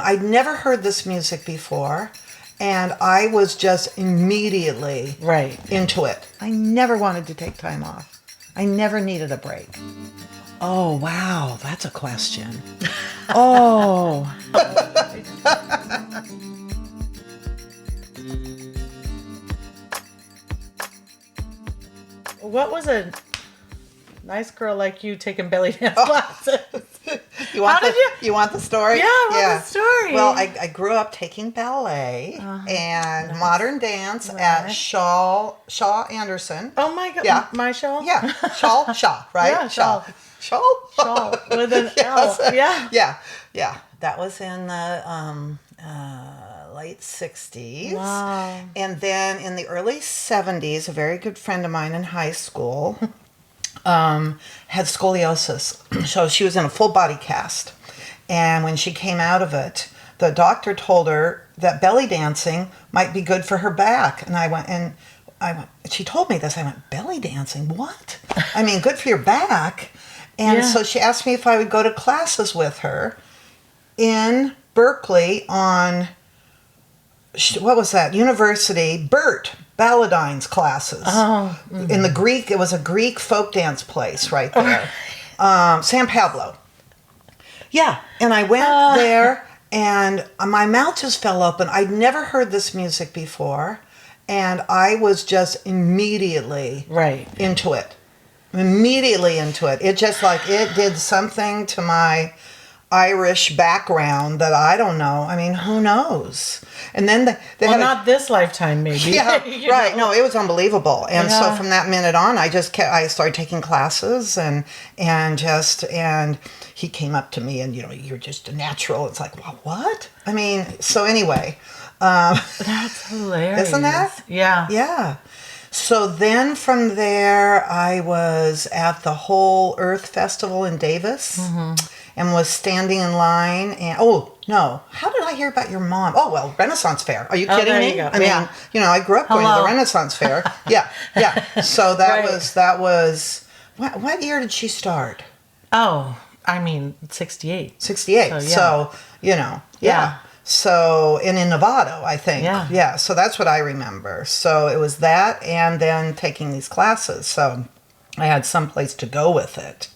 I'd never heard this music before, and I was just immediately into it. I never wanted to take time off. I never needed a break. Oh, wow. That's a question. Oh. What was a nice girl like you taking belly dance classes? You want the story? Yeah, I want the story. Well, I grew up taking ballet and modern dance at Shaw Anderson. Oh my God. Yeah. My Shaw? Yeah. Shaw, right? Yeah, Shaw. Shaw With an L. Yeah. Yeah. That was in the late 60s. Wow. And then in the early 70s, a very good friend of mine in high school had scoliosis. So she was in a full body cast. And when she came out of it, the doctor told her that belly dancing might be good for her back. And I went, she told me this. I went, belly dancing? What? I mean, good for your back. And so she asked me if I would go to classes with her in Berkeley on, what was that? University, Bert Balladine's classes. Oh. Mm-hmm. In the Greek, it was a Greek folk dance place right there. San Pablo. Yeah, and I went there, and my mouth just fell open. I'd never heard this music before, and I was just immediately into it. Immediately into it. It just it did something to my Irish background that I don't know. I mean, who knows? And then they had not this lifetime, maybe. Yeah, right. No, it was unbelievable. And so from that minute on, I started taking classes and he came up to me and, you're just a natural. It's like, well, what? I mean, so anyway. That's hilarious. Isn't that? Yeah. Yeah. So then from there, I was at the Whole Earth Festival in Davis. Mm-hmm. And was standing in line and, how did I hear about your mom? Oh, well, Renaissance Fair. Are you kidding there me? You go. I mean, I grew up going to the Renaissance Fair. Yeah. So that was, what year did she start? Oh, I mean, 68. 68. So, So, and in Nevada, I think. Yeah. So that's what I remember. So it was that and then taking these classes. So I had some place to go with it.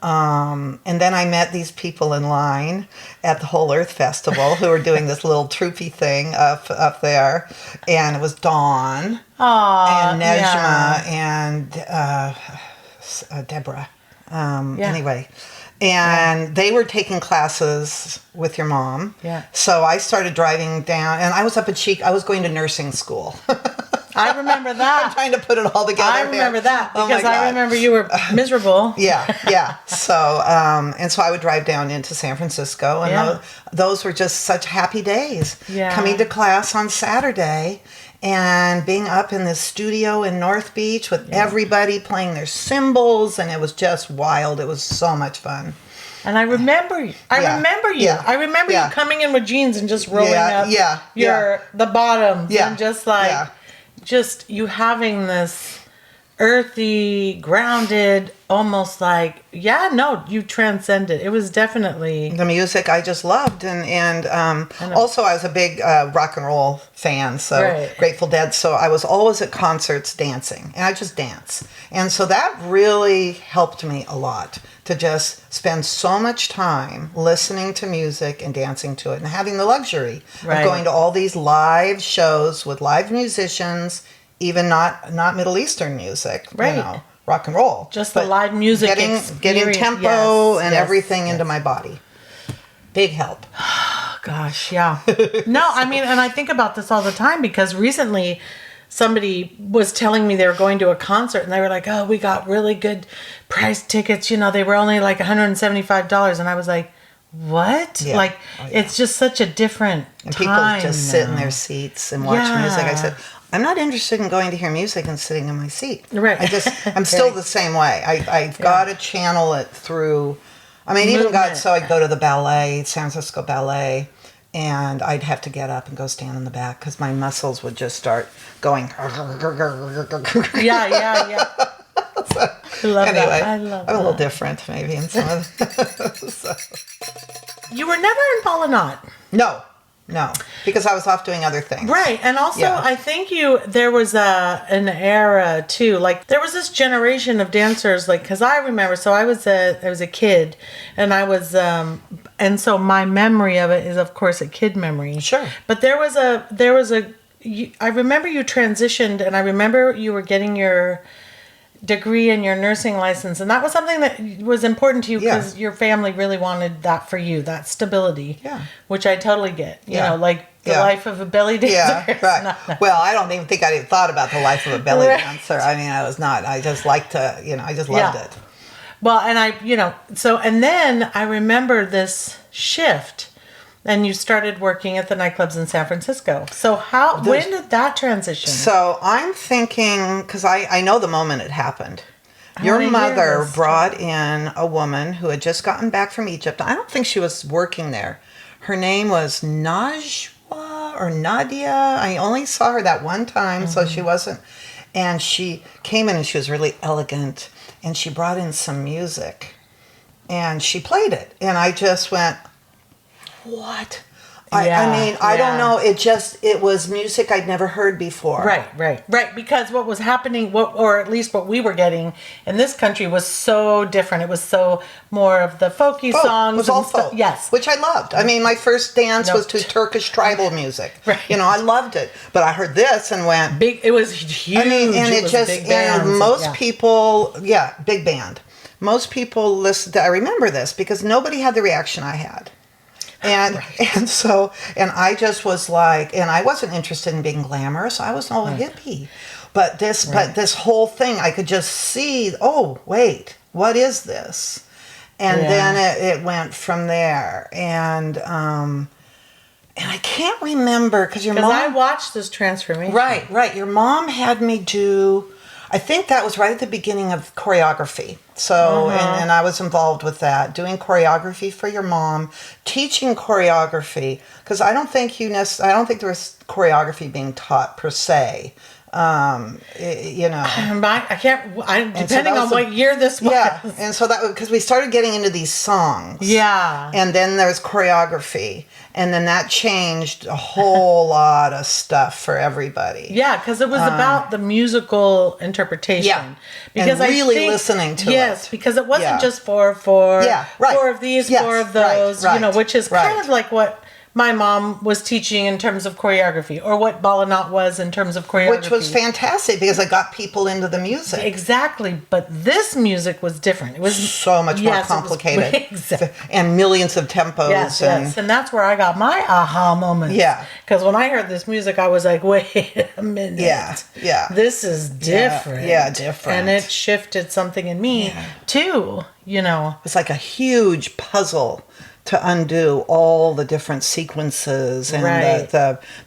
And then I met these people in line at the Whole Earth Festival who were doing this little troupy thing up there. And it was Dawn and Nejma and Deborah. Anyway. And they were taking classes with your mom. Yeah. So I started driving down, and I was up at Chic. I was going to nursing school. I remember that. I'm trying to put it all together. I remember that because I remember you were miserable. Yeah. So, and so I would drive down into San Francisco, and those were just such happy days. Yeah. Coming to class on Saturday and being up in this studio in North Beach with everybody playing their cymbals, and it was just wild. It was so much fun. And I remember you. I remember you coming in with jeans and just rolling up the bottoms and just you having this earthy, grounded, almost you transcended. It was definitely the music I just loved, and also I was a big rock and roll fan, so Grateful Dead. So I was always at concerts dancing, and I just dance, and so that really helped me a lot to just spend so much time listening to music and dancing to it, and having the luxury of going to all these live shows with live musicians. Even not Middle Eastern music, rock and roll. Just the live music, getting tempo and everything into my body. Big help. Gosh, yeah. No, I mean, and I think about this all the time because recently somebody was telling me they were going to a concert and they were like, "Oh, we got really good price tickets. They were only like $175," and I was like, what? Yeah. It's just such a different and time. People just sit in their seats and watch music. I said, I'm not interested in going to hear music and sitting in my seat. Right. I'm still the same way. I've got to channel it through. I mean, I'd go to the ballet, San Francisco Ballet, and I'd have to get up and go stand in the back because my muscles would just start going. Yeah. So, I love anyway, that. I love that. I'm a little different maybe in some of the... You were never in Bala Knot. No, because I was off doing other things. Right. And also, Yeah. I think there was an era too, like there was this generation of dancers, like, cause I remember, so I was a kid and and so my memory of it is of course a kid memory. Sure. But I remember you transitioned and I remember you were getting your degree and your nursing license, and that was something that was important to you because your family really wanted that for you, that stability. Yeah. Which I totally get. You know, like the Yeah. life of a belly dancer. Yeah, is right. not- Well, I don't even think I thought about the life of a belly Right. dancer. I mean, I was not. I just liked to, I just loved Yeah. it. Well, and and then I remember this shift, and you started working at the nightclubs in San Francisco. So when did that transition? So I'm thinking, because I know the moment it happened. Your wanna hear mother this. brought in a woman who had just gotten back from Egypt. I don't think she was working there. Her name was Najwa or Nadia. I only saw her that one time, so she wasn't. And she came in and she was really elegant. And she brought in some music. And she played it. And I just went, what? I mean, I don't know. It was music I'd never heard before. Right. Because what was happening, or at least what we were getting in this country, was so different. It was so more of the folky songs. It was all and stuff. folk. Yes. Which I loved. I mean, my first dance was to Turkish tribal music. Right. I loved it. But I heard this and went... Big. It was huge. I mean, and it was just... big bands And most people... Yeah, big band. Most people listened... I remember this because nobody had the reaction I had. And I just was like, and I wasn't interested in being glamorous. I was no hippie, but this whole thing, I could just see. Oh, wait, what is this? And then it went from there, and I can't remember because your mom. I watched this transformation. Right. Your mom had me do. I think that was right at the beginning of choreography. So, and I was involved with that, doing choreography for your mom, teaching choreography, because I don't think I don't think there was choreography being taught per se. I can't. Depending on what year this was. Yeah, and so that because we started getting into these songs. Yeah. And then there's choreography, and then that changed a whole lot of stuff for everybody. Yeah, because it was about the musical interpretation. Yeah. Because and really listening to it. Yes, because it wasn't just four of these, Yes, four of those, right, which is kind of like what my mom was teaching in terms of choreography, or what Balinat was in terms of choreography. Which was fantastic because it got people into the music. Exactly, but this music was different. It was so much more complicated. Exactly. And millions of tempos. Yes. And that's where I got my aha moment. Yeah. Because when I heard this music, I was like, wait a minute. Yeah. This is different. Yeah, different. And it shifted something in me, too, It's like a huge puzzle to undo all the different sequences and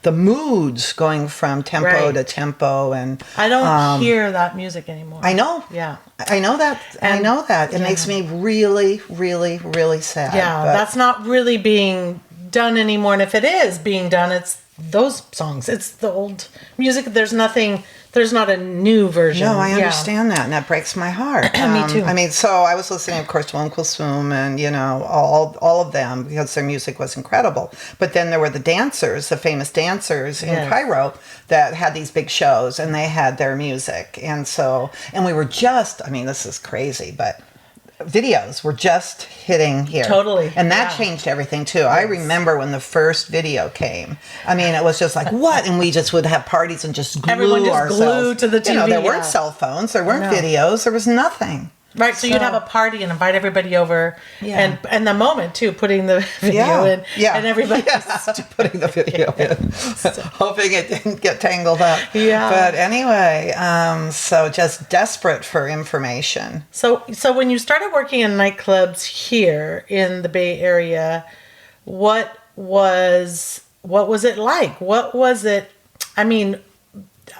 the moods going from tempo to tempo. And I don't hear that music anymore. I know. Yeah. I know that. It makes me really, really, really sad. Yeah, that's not really being done anymore. And if it is being done, it's those songs. It's the old music. There's not a new version. No, I understand that, and that breaks my heart. Me too. I mean, so I was listening, of course, to Kulthum and all of them because their music was incredible. But then there were the dancers, the famous dancers in Cairo that had these big shows, and they had their music, and we were just. I mean, this is crazy, but videos were just hitting here. Totally. And that changed everything too. Yes. I remember when the first video came. I mean, it was just like, what? And we just would have parties and just glue Everyone just ourselves. glued to the TV. There weren't cell phones. There weren't videos. There was nothing. Right, so you'd have a party and invite everybody over, and the moment too, putting the video in, and everybody putting the video in, hoping it didn't get tangled up. Yeah. But anyway, so just desperate for information. So when you started working in nightclubs here in the Bay Area, what was it like? What was it? I mean,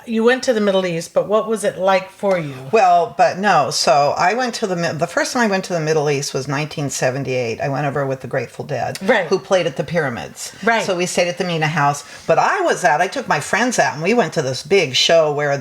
you went to the Middle East, but what was it like for you? Well, but no. So I went to the first time I went to the Middle East was 1978. I went over with the Grateful Dead, who played at the Pyramids. Right. So we stayed at the Mina House. But I took my friends out, and we went to this big show where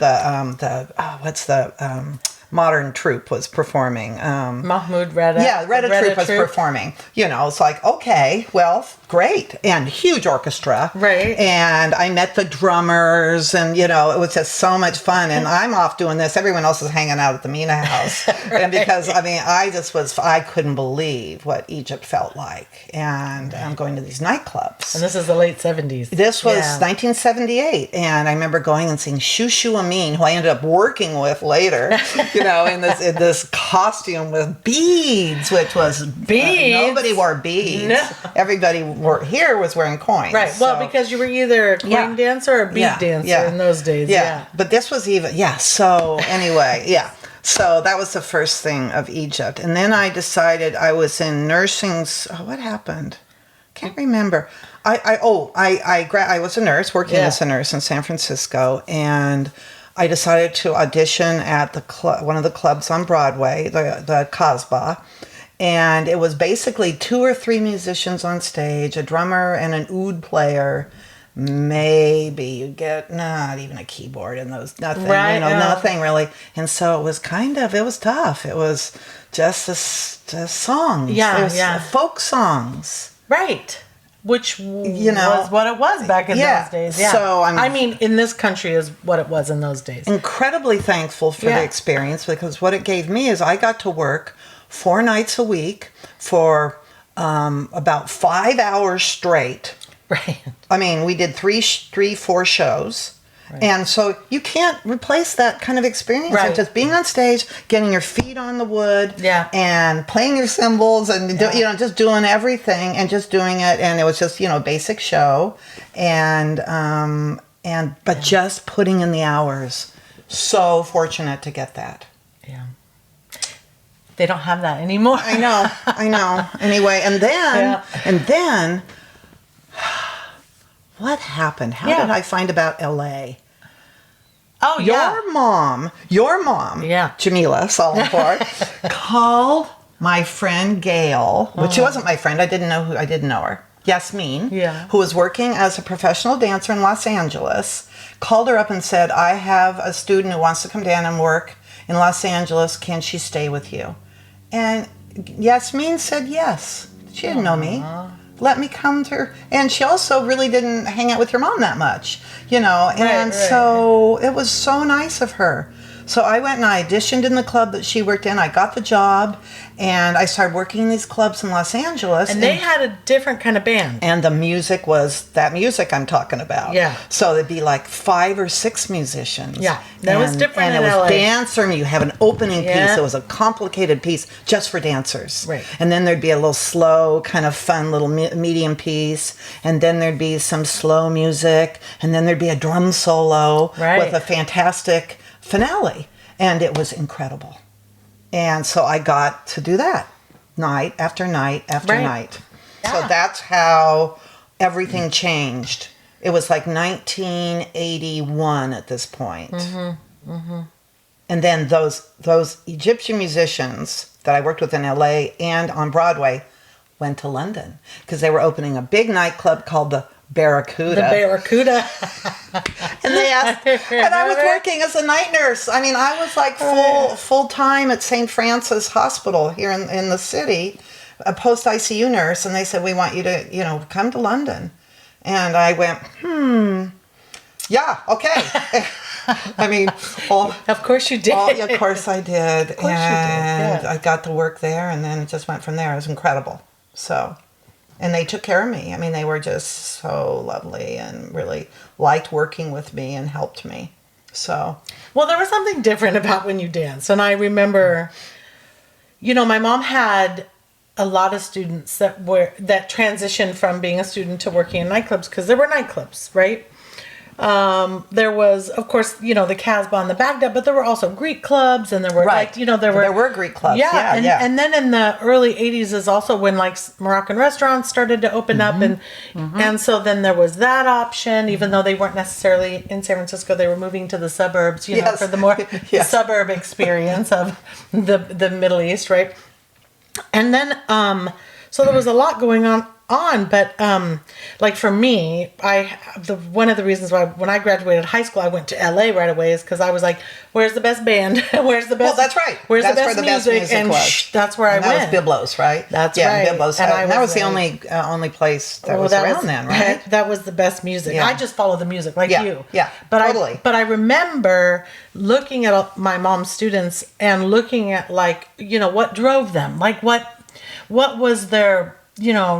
modern troupe was performing. Mahmoud Reda. Yeah, Reda troupe was performing. You know, it's like, okay, well, great. And huge orchestra. Right. And I met the drummers and, you know, it was just so much fun. And I'm off doing this. Everyone else is hanging out at the Mina house. And because, I mean, I couldn't believe what Egypt felt like. And I'm going to these nightclubs. And this is the late 70s. This was 1978. And I remember going and seeing Shushu Amin, who I ended up working with later, you know, in this costume with beads, which was beads. Nobody wore beads. No. Everybody here was wearing coins. Right. Well, so. Because you were either a coin dancer or a bead dancer in those days. Yeah. But this was even So anyway, So that was the first thing of Egypt, and then I decided I was in nursing. What happened? Can't remember. I was a nurse working as a nurse in San Francisco, and I decided to audition at one of the clubs on Broadway, the Casbah, and it was basically 2 or 3 musicians on stage, a drummer and an oud player. Maybe you get not even a keyboard in those, nothing, right, nothing really. And so it was tough. It was just songs. It was folk songs. Right. Which was what it was back in those days. Yeah. So in this country is what it was in those days. Incredibly thankful for the experience, because what it gave me is I got to work 4 nights a week for about 5 hours straight. Right. I mean, we did 4 shows. Right. And so you can't replace that kind of experience of just being on stage, getting your feet on the wood, and playing your cymbals, and just doing everything and just doing it. And it was just basic show, but just putting in the hours. So fortunate to get that. Yeah. They don't have that anymore. I know. Anyway, and then. What happened? How did I find about LA? Oh, your mom, Suhailasalimpour, called my friend Gail, which she wasn't my friend. I didn't know her. Yasmin, who was working as a professional dancer in Los Angeles, called her up and said, I have a student who wants to come down and work in Los Angeles. Can she stay with you? And Yasmin said yes. She didn't know me. Let me come to her. And she also really didn't hang out with your mom that much, so it was so nice of her. So I went and I auditioned in the club that she worked in. I got the job, and I started working in these clubs in Los Angeles. And they had a different kind of band. And the music was that music I'm talking about. Yeah. So there'd be like 5 or 6 musicians. Yeah. That was different in LA. And it was dancer, and you have an opening piece. It was a complicated piece just for dancers. Right. And then there'd be a little slow, kind of fun little medium piece. And then there'd be some slow music. And then there'd be a drum solo with a fantastic finale, and it was incredible. And so I got to do that night after night after night. So that's how everything changed. It was like 1981 at this point. And then those Egyptian musicians that I worked with in LA and on Broadway went to London because they were opening a big nightclub called the Barracuda. And they asked, and I was working as a night nurse. I mean, I was like full time at St. Francis Hospital here in the city, a post ICU nurse. And they said, we want you to, come to London. And I went, yeah, okay. I mean, of course you did. Of course I did. Of course you did. I got to work there, and then it just went from there. It was incredible. So. And they took care of me. I mean, they were just so lovely and really liked working with me and helped me. So, well, there was something different about when you danced. And I remember, my mom had a lot of students that transitioned from being a student to working in nightclubs, because there were nightclubs, right? There was, of course, the Casbah and the Baghdad, but there were also Greek clubs, and there were there were Greek clubs. And then in the early 80s is also when Moroccan restaurants started to open up, and so then there was that option, even though they weren't necessarily in San Francisco, they were moving to the suburbs, for the more suburb experience of the Middle East, right? And then, so there was a lot going on on. But like for me, one of the reasons why when I graduated high school I went to LA right away is because I was like, where's the best band? Where's the best? Well, that's right. Where's That's the where best the best music? music And was. that's where And I that went. was Biblos, right? That's yeah, right. Biblos. And And that was the like, only place that well, was around then, right? That was the best music. Yeah. I just follow the music like Yeah, you. yeah, But totally. But I remember looking at my mom's students and looking at like, what drove them? Like what was their,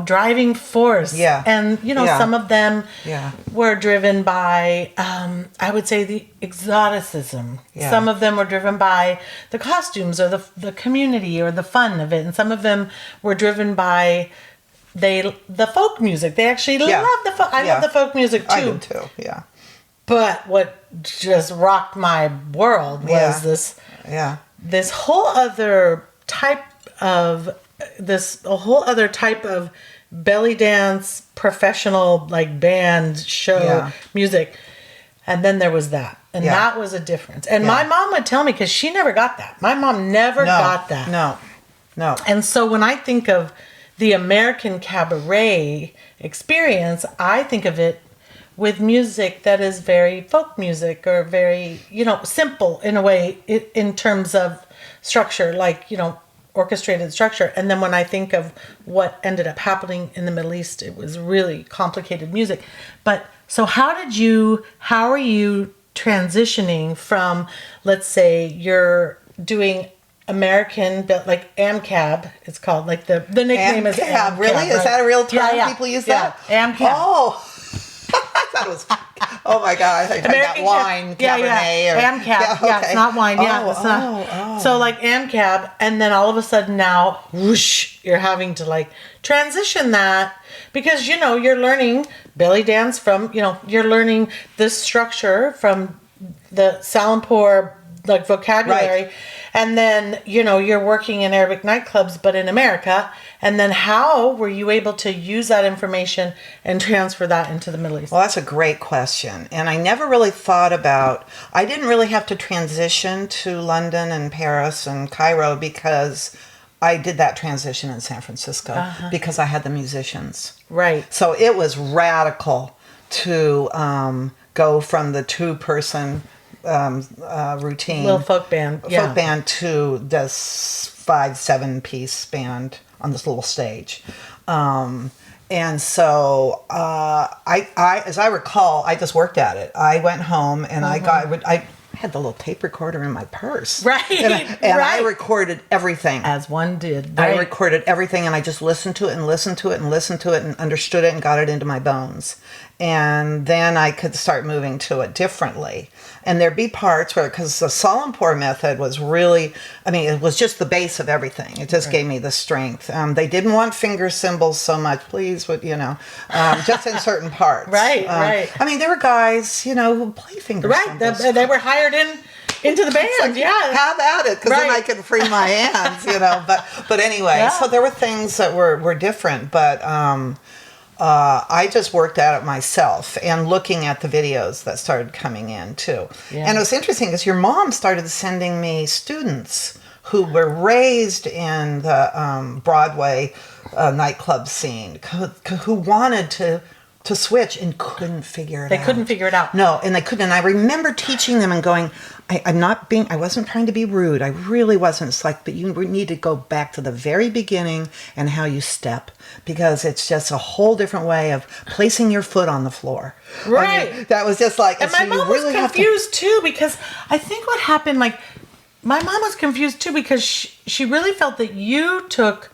driving force? Yeah. And, Yeah. some of them Yeah. were driven by, I would say the exoticism. Yeah. Some of them were driven by the costumes or the community or the fun of it. And some of them were driven by the folk music. They actually Yeah. love the folk. I Yeah. love the folk music too. I did too. Yeah. But what just rocked my world was Yeah. this Yeah. whole other type of belly dance professional like band show Yeah. music. And then there was that. And Yeah. that was a difference. And Yeah. my mom would tell me, because she never got that. My mom never got that. No. No. And so when I think of the American cabaret experience, I think of it with music that is very folk music or very, simple in a way in terms of structure, like, orchestrated structure. And then when I think of what ended up happening in the Middle East, it was really complicated music. But so how are you transitioning from, let's say you're doing American, like AMCAB, it's called, like the nickname is AMCAB. Really? Right? Is that a real term? Yeah. People use Yeah. that? AMCAB. Oh. I thought it was. Oh my God! I thought that wine, Cabernet, or AMCAB. Yeah, it's not wine. Yeah, it's not. Oh. So like AMCAB, and then all of a sudden now, whoosh, you're having to like transition that because you're learning belly dance from you're learning this structure from the Salimpur like vocabulary. Right. And then, you're working in Arabic nightclubs, but in America. And then how were you able to use that information and transfer that into the Middle East? Well, that's a great question. And I never really thought about, I didn't really have to transition to London and Paris and Cairo because I did that transition in San Francisco because I had the musicians. Right. So it was radical to go from the two-person routine Little folk band. Yeah. folk band to this 5-7 piece band on this little stage. And so I as I recall, I just worked at it. I went home and I had the little tape recorder in my purse. Right. And I recorded everything. As one did. I Right. recorded everything and I just listened to it and listened to it and listened to it and understood it and got it into my bones. And then I could start moving to it differently. And there'd be parts where, because the Salimpur method was really, it was just the base of everything. It just gave me the strength. They didn't want finger cymbals so much, please, but, just in certain parts. Right, right. There were guys, who play finger cymbals. They were hired into the band. Like, yeah. have at it, because then I Right. could free my hands, But anyway, Yeah. so there were things that were different, but I just worked at it myself and looking at the videos that started coming in too. Yeah. And it was interesting because your mom started sending me students who were raised in the Broadway nightclub scene who wanted to switch and couldn't figure it out. They couldn't figure it out. No, and they couldn't. And I remember teaching them and going, I wasn't trying to be rude. I really wasn't. It's like, but you need to go back to the very beginning and how you step, because it's just a whole different way of placing your foot on the floor. Right. That was just like, And my mom was confused too, because I think what happened, like, my mom was confused too, because she really felt that you took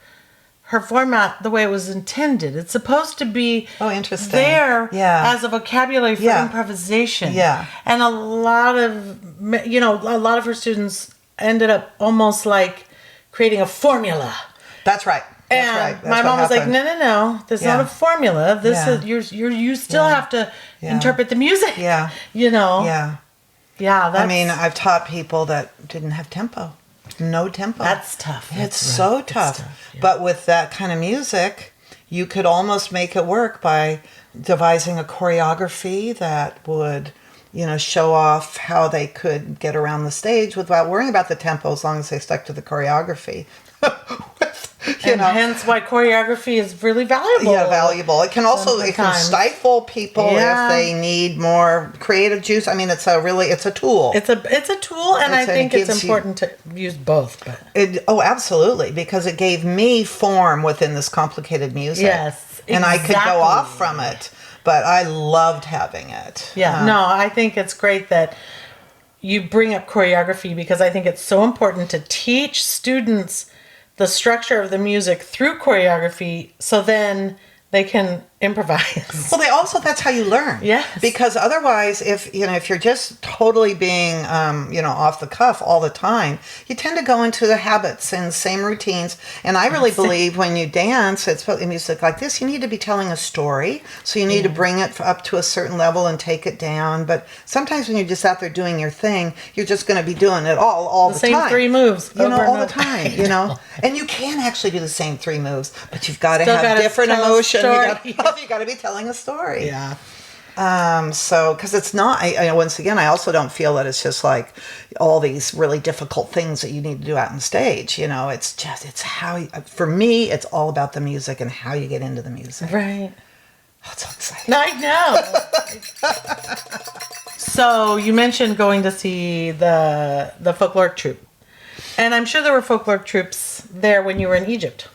her format the way it was intended. It's supposed to be interesting. there Yeah. as a vocabulary for Yeah. improvisation. Yeah. And a lot of her students ended up almost like creating a formula. That's right. That's And right. That's my what mom was like, happened. no, there's Yeah. not a formula. This Yeah. is you still Yeah. have to Yeah. interpret the music. Yeah. Yeah. Yeah. That's, I've taught people that didn't have tempo. No tempo. that's tough. It's That's so right. It's tough. yeah. But with that kind of music, you could almost make it work by devising a choreography that would, show off how they could get around the stage without worrying about the tempo as long as they stuck to the choreography. And hence why choreography is really valuable. Yeah, valuable. It can also stifle people if they need more creative juice. I mean, it's a tool. It's a tool, and I think it's important to use both. But absolutely, because it gave me form within this complicated music. Yes, and I could go off from it, but I loved having it. Yeah, no, I think it's great that you bring up choreography, because I think it's so important to teach students the structure of the music through choreography, so then they can improvise. Well, that's how you learn. Yes. Because otherwise, if you're just totally being, off the cuff all the time, you tend to go into the habits and same routines. And I really believe when you dance, it's music like this, you need to be telling a story. So you need to bring it up to a certain level and take it down. But sometimes when you're just out there doing your thing, you're just going to be doing it all the time. The same 3 moves. All the time, And you can actually do the same 3 moves, but you've got to have different emotion. You got to be telling a story. Yeah. So, because it's not, once again, I also don't feel that it's just like all these really difficult things that you need to do out on stage. It's how, for me, it's all about the music and how you get into the music. Right. Oh, it's so exciting. I know. So you mentioned going to see the folkloric troupe. And I'm sure there were folkloric troupes there when you were in Egypt.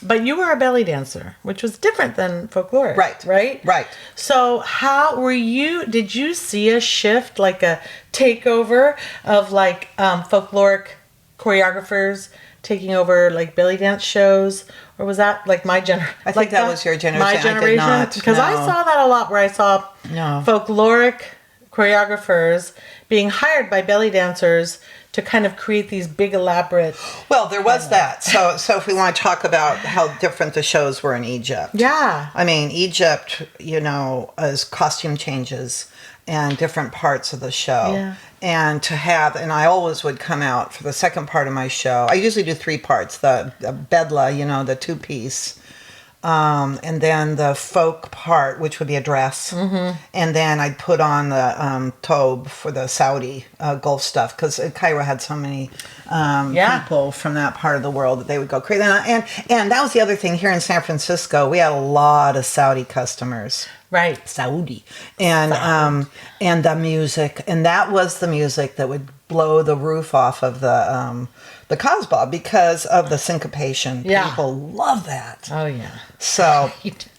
But you were a belly dancer, which was different than folkloric. Right. So how did you see a shift, like a takeover of folkloric choreographers taking over like belly dance shows? Or was that like my generation? I think that was your generation. My generation? I did not. Because I saw that a lot, where I saw folkloric choreographers being hired by belly dancers to kind of create these big elaborate... Well, there was that. So if we want to talk about how different the shows were in Egypt. Yeah. I mean, Egypt, as costume changes and different parts of the show. Yeah. And I always would come out for the second part of my show. I usually do 3 parts. The bedla, the 2-piece. And then the folk part, which would be a dress. Mm-hmm. And then I'd put on the tobe for the Saudi Gulf stuff, because Cairo had so many people from that part of the world that they would go crazy. And that was the other thing. Here in San Francisco, we had a lot of Saudi customers. Right. Saudi. And the music. And that was the music that would blow the roof off of the Casbah, because of the syncopation. Yeah. People love that. Oh yeah. So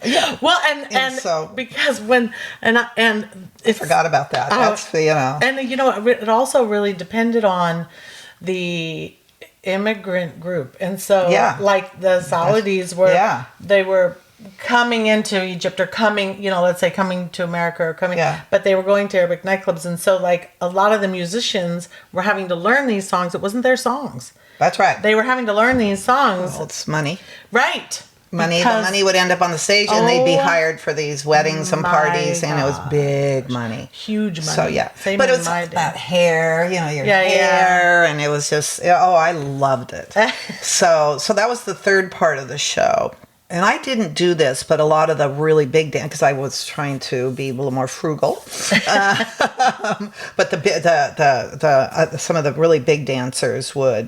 yeah. Well, and so because I forgot about that. That's And it also really depended on the immigrant group, and so like the Saudis were they were coming into Egypt, or coming, let's say coming to America, or coming, but they were going to Arabic nightclubs, and so like a lot of the musicians were having to learn these songs. It wasn't their songs. That's right. They were having to learn these songs. Well, it's money. Right. The money would end up on the stage, and they'd be hired for these weddings and parties, and it was big money. Huge money. So, yeah. Same but it was my about hair, your hair, and it was just, I loved it. So that was the third part of the show. And I didn't do this, but a lot of the really big dance, because I was trying to be a little more frugal. But some of the really big dancers would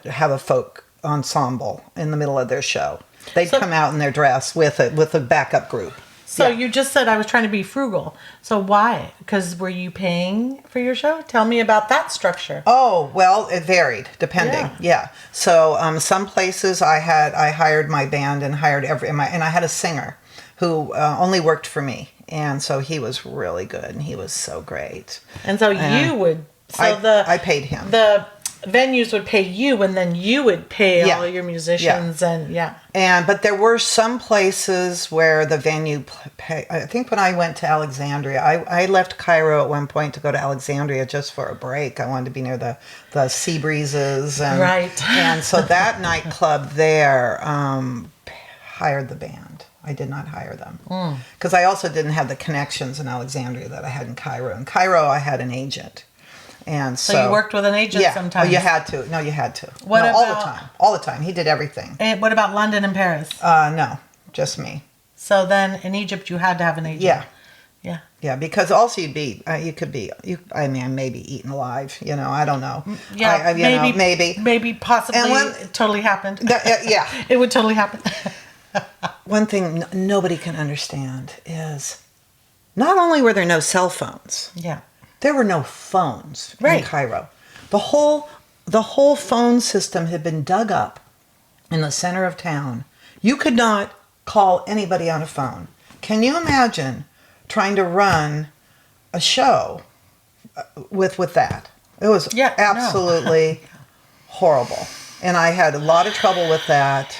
have a folk ensemble in the middle of their show. They'd come out in their dress with a backup group. So you just said I was trying to be frugal. So why? Because were you paying for your show? Tell me about that structure. Oh, well, it varied depending. Yeah. So some places I hired my band and hired and I had a singer who only worked for me, and so he was really good and he was so great. And so you would. So I paid him. The venues would pay you, and then you would pay all your musicians, but there were some places where the venue pay. I think when I went to Alexandria, I left Cairo at one point to go to Alexandria just for a break. I wanted to be near the sea breezes, and so that nightclub there hired the band. I did not hire them because I also didn't have the connections in Alexandria that I had in Cairo. In Cairo, I had an agent. And so you worked with an agent sometimes? Oh, you had to. No, you had to. All the time. He did everything. And what about London and Paris? No, just me. So then in Egypt you had to have an agent? Yeah. Yeah. Yeah, because also you could be, I mean, maybe eaten alive, I don't know. Yeah, Maybe. Maybe, possibly, And it totally happened. Yeah. It would totally happen. One thing nobody can understand is not only were there no cell phones, Yeah. there were no phones Right. in Cairo. The whole phone system had been dug up in the center of town. You could not call anybody on a phone. Can you imagine trying to run a show with that? It was absolutely horrible. And I had a lot of trouble with that.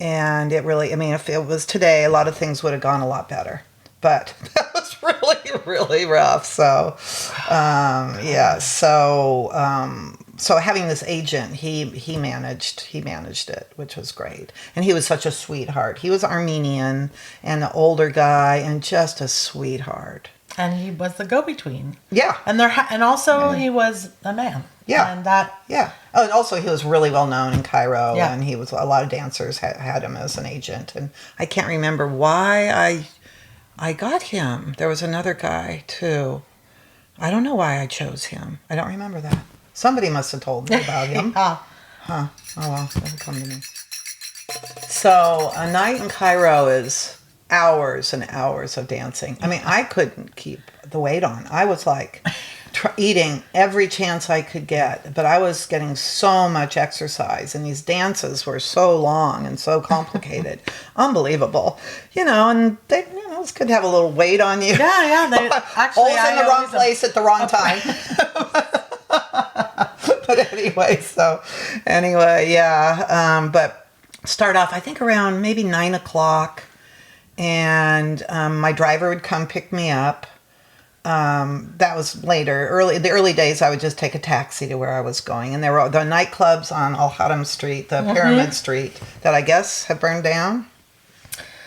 And it really, I mean, if it was today, a lot of things would have gone a lot better. But that was really, really rough. So, yeah. So having this agent, he managed it, which was great. And he was such a sweetheart. He was Armenian and an older guy and just a sweetheart. And he was the go-between. Yeah. And also he was a man. Yeah. And that. Yeah. Oh, and also he was really well known in Cairo. Yeah. And he was, a lot of dancers had him as an agent. And I can't remember why I got him. There was another guy too. I don't know why I chose him. I don't remember that. Somebody must have told me about him. Yeah. Huh. Oh well, that'll come to me. So a night in Cairo is hours and hours of dancing. I mean, I couldn't keep the weight on. I was like eating every chance I could get, but I was getting so much exercise, and these dances were so long and so complicated. Unbelievable. And they, it's good to have a little weight on you. Yeah. They actually Always in the wrong place at the wrong time. But anyway, yeah. But start off, I think around maybe 9 o'clock, and my driver would come pick me up. That was later. The early days, I would just take a taxi to where I was going, and there were the nightclubs on Al Haram Street, the Pyramid Street, that I guess have burned down,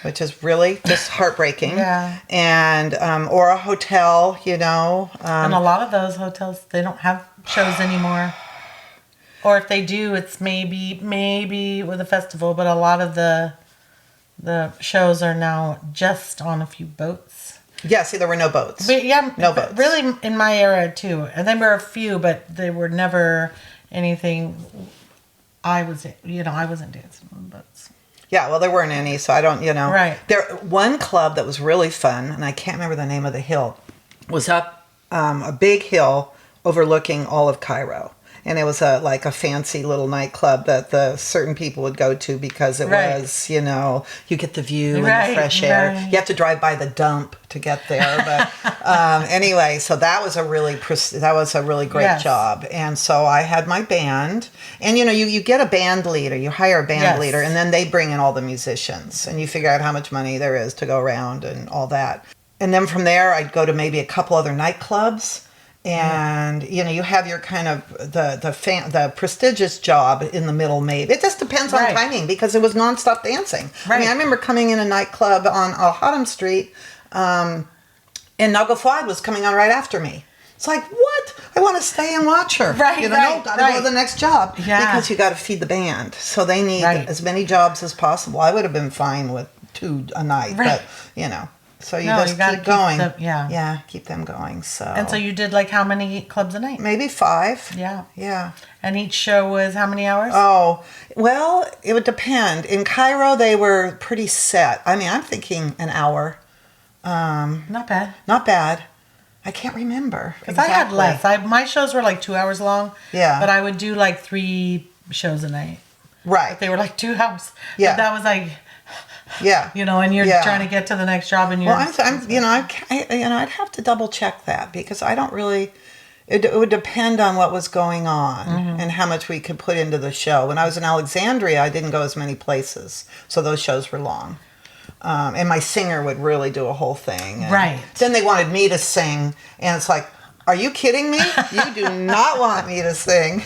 which is really just heartbreaking. Yeah. And or a hotel, and a lot of those hotels, they don't have shows anymore. Or if they do, it's maybe with a festival, but a lot of the shows are now just on a few boats. Yeah, see, there were no boats. But yeah, no boats. Really, in my era too, and there were a few, but they were never anything. I wasn't dancing on boats. Yeah, well, there weren't any, so I don't, Right. One club that was really fun, and I can't remember the name of the hill, was up a big hill overlooking all of Cairo. And it was like a fancy little nightclub that the certain people would go to because it was, you get the view and the fresh air. Right. You have to drive by the dump to get there. But anyway, so that was a really great job. And so I had my band. And, you get a band leader. You hire a band leader. And then they bring in all the musicians. And you figure out how much money there is to go around and all that. And then from there, I'd go to maybe a couple other nightclubs. And you have your kind of the prestigious job in the middle. Maybe it just depends on timing because it was nonstop dancing. Right. I mean, I remember coming in a nightclub on Al Haram Street, and Naga Fuad was coming on right after me. It's like, what? I want to stay and watch her. Right. No, gotta go to the next job because you got to feed the band. So they need as many jobs as possible. I would have been fine with 2 a night, but So you just keep going. Keep them going. And so you did like how many clubs a night? Maybe 5. Yeah. Yeah. And each show was how many hours? Oh, well, it would depend. In Cairo, they were pretty set. I mean, I'm thinking an hour. Not bad. Not bad. I can't remember. Because I had less. My shows were like 2 hours long. Yeah. But I would do like 3 shows a night. Right. But they were like 2 hours. Yeah. But that was like... Yeah. And you're trying to get to the next job, and you're. Well, I'd have to double check that because I don't really. It would depend on what was going on and how much we could put into the show. When I was in Alexandria, I didn't go as many places, so those shows were long. And my singer would really do a whole thing. And right. Then they wanted me to sing, and it's like, are you kidding me? You do not want me to sing.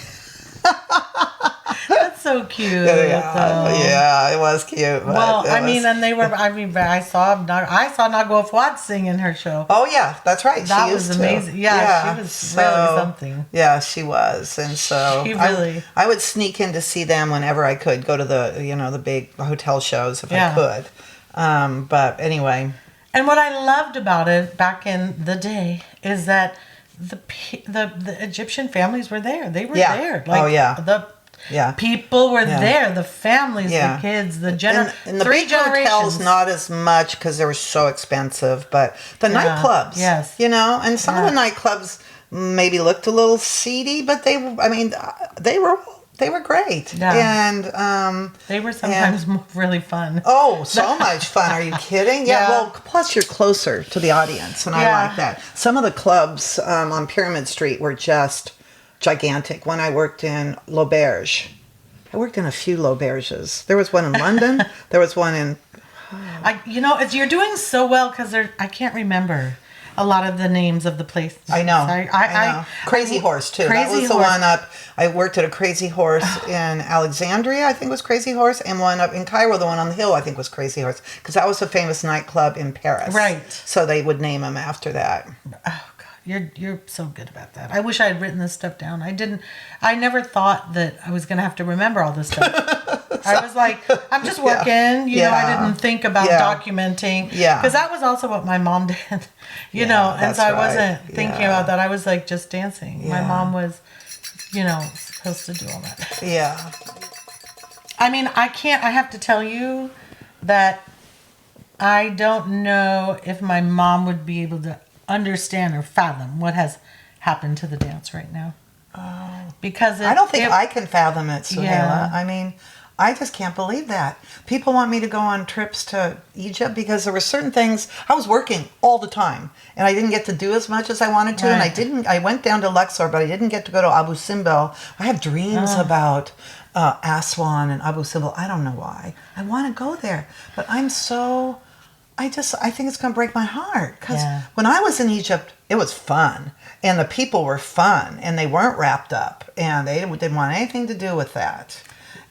That's so cute. Yeah, it was cute. Well, and they were. I saw Nagua Fuad sing in her show. Oh yeah, that's right. That was amazing. Yeah, she was really something. Yeah, she was, and so I would sneak in to see them whenever I could. Go to the the big hotel shows if I could. But anyway. And what I loved about it back in the day is that the Egyptian families were there. They were Yeah. there. Oh, yeah. The Yeah. people were Yeah. there. The families, Yeah. the kids, the And the three big generations. hotels, not as much because they were so expensive, but the nightclubs, yes. and some of the nightclubs maybe looked a little seedy, but they were great. Yeah. And They were sometimes really fun. oh, so much fun. Are you kidding? Yeah. Yeah. Well, plus you're closer to the audience, and I Yeah. like that. Some of the clubs on Pyramid Street were just gigantic. When I worked in L'Auberge, I worked in a few L'Auberges. There was one in London. There was one in... You're doing so well because I can't remember a lot of the names of the places. I know. I know. Crazy Horse, too. That Crazy was the Horse. one up... I worked at a Crazy Horse in Alexandria, I think was Crazy Horse, and one up in Cairo, the one on the hill, I think was Crazy Horse, because that was a famous nightclub in Paris. Right. So they would name them after that. Oh God, you're so good about that. I wish I had written this stuff down. I didn't. I never thought that I was gonna have to remember all this stuff. I was like, I'm just working. You know, I didn't think about documenting. Yeah. Because that was also what my mom did. You know, and that's so I right. wasn't thinking about that. I was like just dancing. My Yeah. mom was, supposed to do all that. Yeah. I mean, I have to tell you that I don't know if my mom would be able to understand or fathom what has happened to the dance right now. Oh. Because I don't think I can fathom it, Suhaila. Yeah. I mean, I just can't believe that. People want me to go on trips to Egypt because there were certain things. I was working all the time, and I didn't get to do as much as I wanted to. Right. And I went down to Luxor, but I didn't get to go to Abu Simbel. I have dreams about Aswan and Abu Simbel. I don't know why. I want to go there, but I think it's going to break my heart because when I was in Egypt, it was fun, and the people were fun, and they weren't wrapped up, and they didn't want anything to do with that.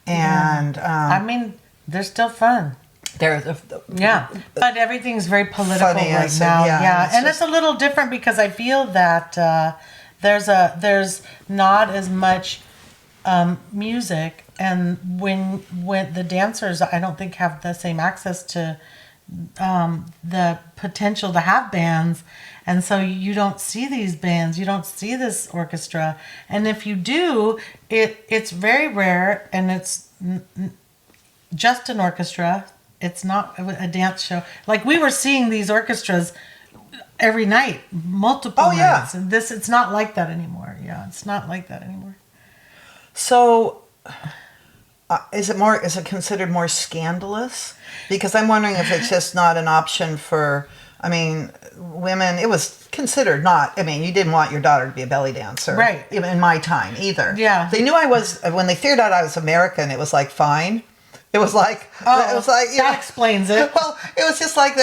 And I mean, they're still fun. But everything's very political Funny, right now. yeah, And it's a little different because I feel that there's not as much music, and when the dancers, I don't think have the same access to the potential to have bands, and so you don't see these bands, you don't see this orchestra, and if you do, it's very rare, and it's just an orchestra. It's not a dance show. Like we were seeing these orchestras every night, multiple nights, and it's not like that anymore. Yeah, it's not like that anymore. So, is it considered more scandalous? Because I'm wondering if it's just not an option for, women. It was considered not, you didn't want your daughter to be a belly dancer. Right. In my time either. Yeah. They knew when they figured out I was American, it was like, fine. It was like, that explains it. Well, it was just like,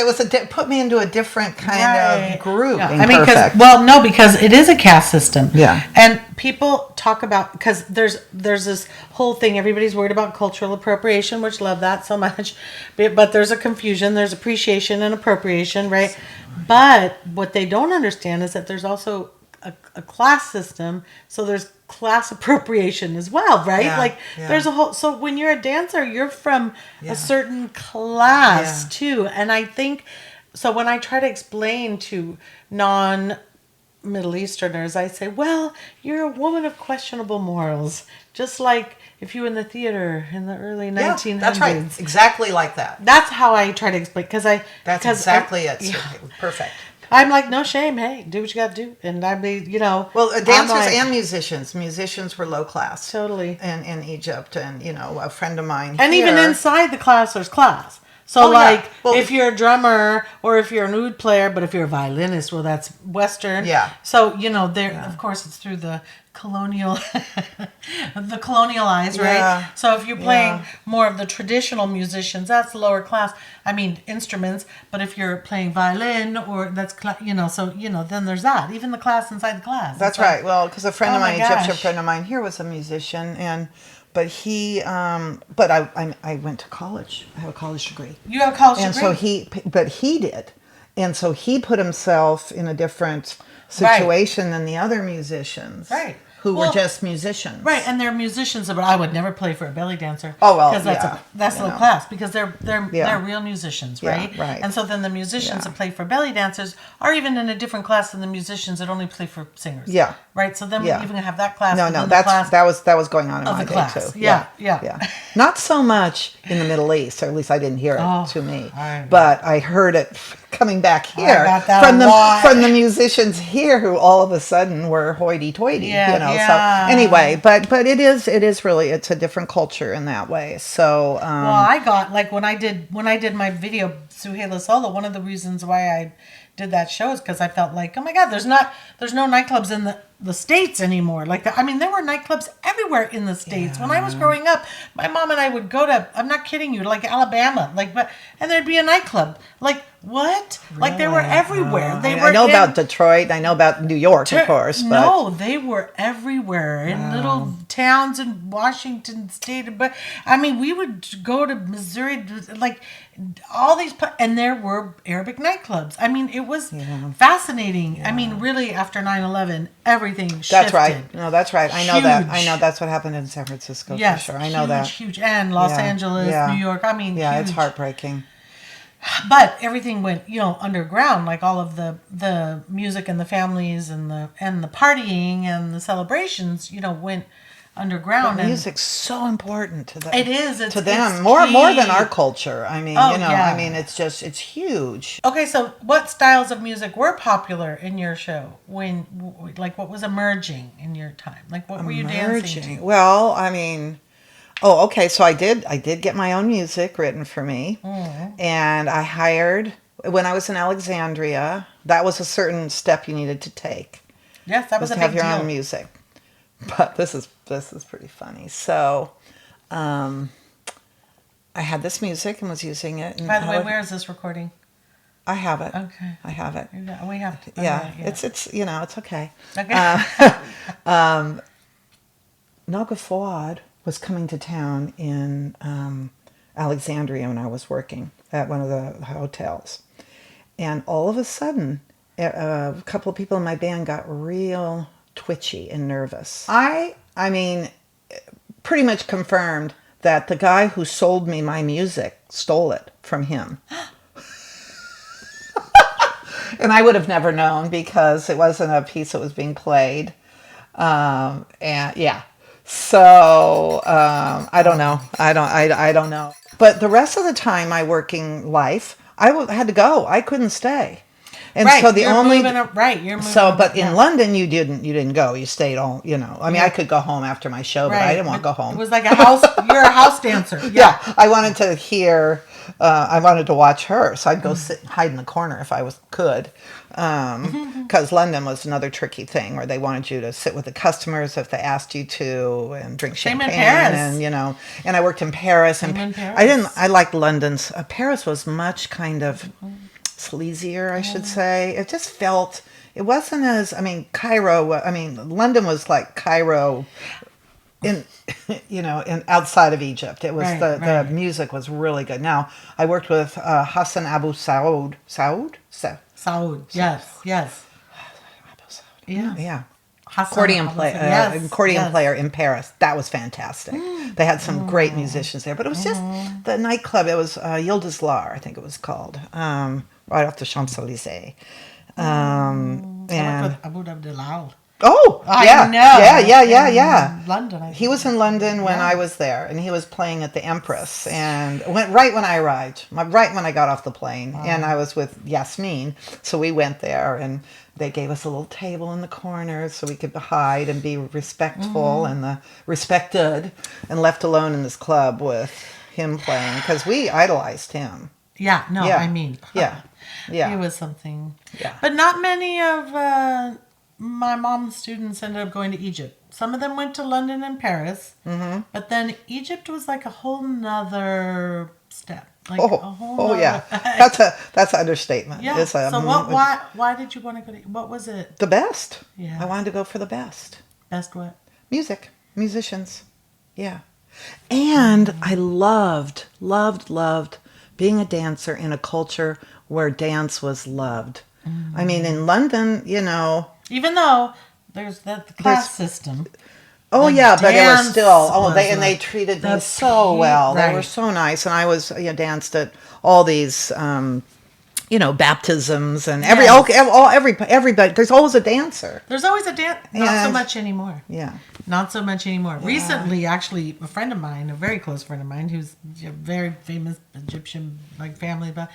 put me into a different kind of group. Yeah. Perfect. Because it is a caste system. Yeah. And people talk about, because there's this whole thing, everybody's worried about cultural appropriation, which love that so much, but there's a confusion, there's appreciation and appropriation, right? But what they don't understand is that there's also a class system, so there's class appropriation as well, right? There's a whole, so when you're a dancer, you're from a certain class too. And I think, so when I try to explain to non-Middle Easterners, I say, well, you're a woman of questionable morals, just like if you were in the theater in the early 1900s. That's right. Exactly like that. That's how I try to explain, That's exactly it. Yeah. Perfect. I'm like, no shame. Hey, do what you got to do. And Well, dancers and musicians. Musicians were low class. Totally. In Egypt. And, a friend of mine and here, even inside the class, there's class. So, Well, if you're a drummer or if you're an oud player, but if you're a violinist, well, that's Western. Yeah. So, of course, it's through the the colonialized, right? Yeah. So if you're playing more of the traditional musicians, that's lower class. Instruments. But if you're playing violin or then there's that. Even the class inside the class. That's right. Well, because a friend of mine, Egyptian gosh. friend of mine here, was a musician, but he, but I went to college. I have a college degree. You have a college and degree? So he did, and so he put himself in a different situation than the other musicians, Right. who were Well, just musicians. Right, and they're musicians, but I would never play for a belly dancer. Oh, well, because that's you low know. class because they're Yeah. real musicians, Yeah, right? right. And so then the musicians Yeah. that play for belly dancers are even in a different class than the musicians that only play for singers. Yeah. Right. So then Yeah. we even have that class. No, within no, the class that was going on in of my the day class. too. Yeah, yeah. Not so much in the Middle East, or at least I didn't hear it to me. I know. But I heard it coming back here got that from a lot. the musicians here who all of a sudden were hoity-toity. Yeah, you know. yeah. So anyway, but it is really, it's a different culture in that way. So Well, I got like when I did my video Suhaila Solo, one of the reasons why I did that show is because I felt like, oh my God, there's no nightclubs in the States anymore. Like, I mean, there were nightclubs everywhere in the States. When I was growing up, my mom and I would go to, I'm not kidding you, like Alabama, and there'd be a nightclub. Like, what? Like, they were everywhere. I know about Detroit. I know about New York, of course. But No, they were everywhere in little towns in Washington State. But I mean, we would go to Missouri, like all these, and there were Arabic nightclubs. I mean, it was fascinating. I mean, really, after 9/11, everything shifted. that's right. No, that's right. I know that. Huge. I know that's what happened in San Francisco Yes, for sure. I know huge, that. huge, and Los Yeah, Angeles, yeah. New York. I mean, Yeah, it's huge. heartbreaking. But everything went, underground. Like all of the music and the families and the partying and the celebrations, went underground. And Music's so important to them. it is. to them it's more than key. our culture. I mean, Oh, I yeah. mean, it's huge. Okay, so what styles of music were popular in your show when, like, what was emerging in your time? Like, what were you dancing to? Well, I mean, okay. So I did get my own music written for me, and I hired when I was in Alexandria. That was a certain step you needed to take. Yes, that was a to big have your deal. own music. But this is pretty funny. So, I had this music and was using it. And By the way, where is this recording? I have it. Okay. I have it. We have to. Yeah, okay, it's it's okay. Okay. Naga Fawad was coming to town in Alexandria when I was working at one of the hotels. And all of a sudden, a couple of people in my band got real twitchy and nervous. I mean, pretty much confirmed that the guy who sold me my music stole it from him. And I would have never known because it wasn't a piece that was being played. And yeah. So I don't know. I don't know. But the rest of the time, my working life, I had to go. I couldn't stay. And right. so the you're only moving right. You're moving. so, but yeah. in London, you didn't go. You stayed all. I mean, I could go home after my show, but I didn't want to go home. It was like a house. You're a house dancer. Yeah, I wanted to hear. I wanted to watch her, so I'd go sit and hide in the corner if I could. Because London was another tricky thing where they wanted you to sit with the customers if they asked you to and drink Same champagne. in Paris. And and I worked in Paris. Same in And Paris. I liked London's. Paris was much kind of sleazier, I should say. It just felt. It wasn't as. I mean, London was like Cairo. In outside of Egypt, it was Right, the right. music was really good. Now I worked with Hassan Abu Saud. Saud. Yes. Yes. Yeah. Yeah, Hassan accordion Abu player, Saud. Yes, accordion yes. player in Paris. That was fantastic. They had some great musicians there, but it was just the nightclub. It was Yildiz Lar, I think it was called, right off the Champs-Élysées. I worked And with Abu Abdullah. oh, yeah, I know. yeah. In London. I He was in London when I was there, and he was playing at the Empress, and went right when I arrived, right when I got off the plane, and I was with Yasmin, so we went there, and they gave us a little table in the corner so we could hide and be respectful and respected, and left alone in this club with him playing because we idolized him. Yeah. No. Yeah. I mean. Yeah, yeah. It was something. Yeah. But not many of my mom's students ended up going to Egypt. Some of them went to London and Paris. Mm-hmm. But then Egypt was like a whole nother step. Like a whole Oh nother, yeah, that's an understatement. Yeah. It's a, So why did you want to go to? What was it? the best. Yeah. I wanted to go for the best. Best what? Music, musicians, yeah. And I loved being a dancer in a culture where dance was loved. I mean, in London, Even though there's the class system. Oh The yeah, but it was dance still. Oh, was they like treated the me so well. They were right. so nice, and I was danced at all these baptisms and everybody. There's always a dancer. There's always a dance. Not so And- much anymore. Yeah. Not so much anymore. Recently, actually, a friend of mine, a very close friend of mine, who's a very famous Egyptian family, but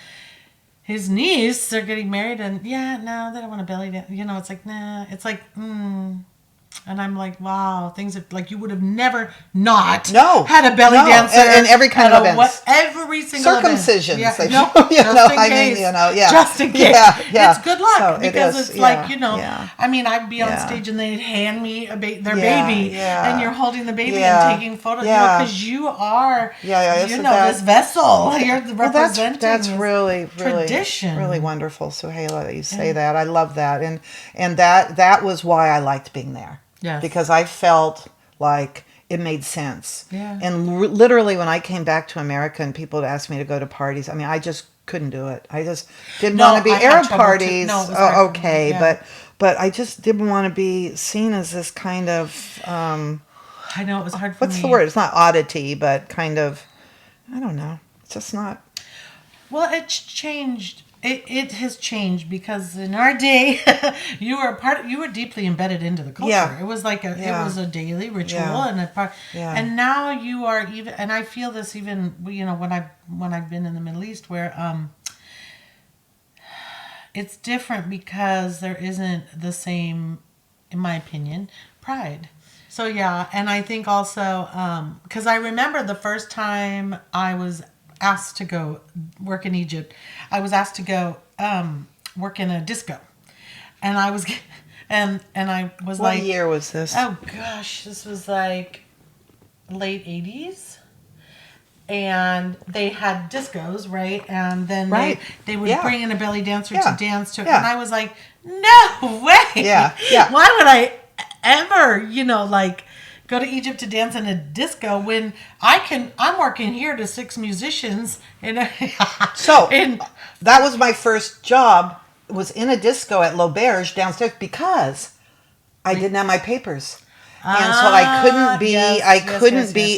his niece are getting married, and no, they don't want a belly dance. It's like nah. It's like And I'm like, wow, things that like you would have never not had a belly dancer and every kind of events. Every single circumcisions. event. They No, just just in I case. mean, yeah, Just in case. yeah. It's good luck So because is, it's like yeah. I mean, I'd be on Yeah. stage and they'd hand me their Yeah, baby, yeah. and you're holding the baby Yeah. and taking photos, Yeah. because you are, isn't that- this vessel. You're representing that's this really tradition. really wonderful, Suhaila, that you say that. I love that, and that was why I liked being there. Yes. Because I felt like it made sense. Yeah. And literally, when I came back to America and people would ask me to go to parties, I mean, I just couldn't do it. I just didn't want to be I had Arab trouble too. parties. No, it was hard for me, okay, yeah. but I just didn't want to be seen as this kind of I know it was hard for me. what's the word? It's not oddity, but kind of, I don't know. It's just not. Well, it's changed. It has changed because in our day, you were deeply embedded into the culture. Yeah. It was like it was a daily ritual Yeah. and a part. Yeah. And now you are even, and I feel this even when I've been in the Middle East where it's different because there isn't the same, in my opinion, pride. So yeah, and I think also because I remember the first time I was asked to go work in Egypt, I was asked to go work in a disco, and I was, and I was What like, year was this? oh gosh, this was like late 80s. And they had discos, right? And then Right. they would Yeah. bring in a belly dancer Yeah. to dance to it. Yeah. And I was like, no way. Yeah. Yeah. Why would I ever, like go to Egypt to dance in a disco when I'm working here to 6 musicians So in that was my first job. Was in a disco at L'Auberge downstairs because I didn't have my papers. And so I couldn't be, yes,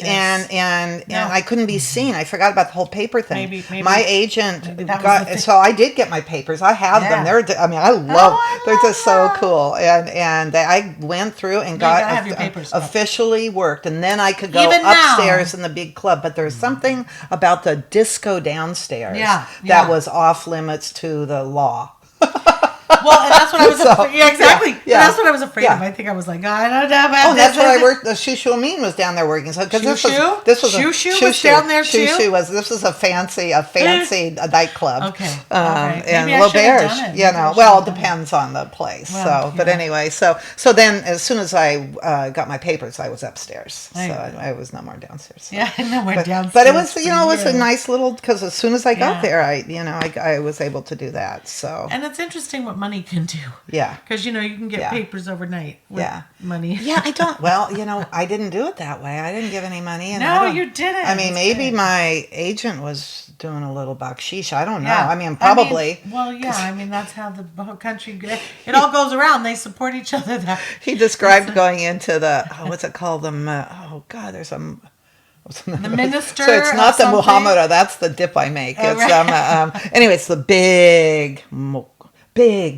yes. and No. I couldn't be seen. I forgot about the whole paper thing. Maybe My agent maybe that was got, the thing. so I did get my papers. I have Yeah. them. I love, I they're just so love cool. And I went through and gotta got have your papers. officially worked. And then I could go Even now. upstairs in the big club. But there's something about the disco downstairs Yeah, that yeah. was off limits to the law. Well, and that's what I was So, afraid. Yeah, exactly. yeah, yeah. And that's what I was afraid of. Yeah. I think I was like, I don't know about Oh, this. that's where I worked. The Shushu Amin was down there working. So because this was Shushu was down there too? This was a fancy nightclub. Okay. All right. And Maybe I should have L'Auberge, done it. you Maybe I know. should Well, have it done it. depends on the place. Well, But yeah. anyway, so then as soon as I got my papers, I was upstairs. There So you go. I was no more downstairs. So. Yeah, I know we're downstairs. But it was, for it was a you. nice little, because as soon as I got Yeah. there, I was able to do that. So And it's interesting what money can do. yeah. Because, you can get Yeah. papers overnight with Yeah. money. Yeah, I don't. Well, I didn't do it that way. I didn't give any money. And No, I don't- you didn't. I mean, It's maybe good. my agent was doing a little baksheesh. I don't know. Yeah. I mean, probably. That's how the whole country, it all goes around. They support each other. He described going into the, what's it called? There's a... The minister So it's not of the something? Muhammad, that's the dip I make. Oh, It's right. anyway, it's the big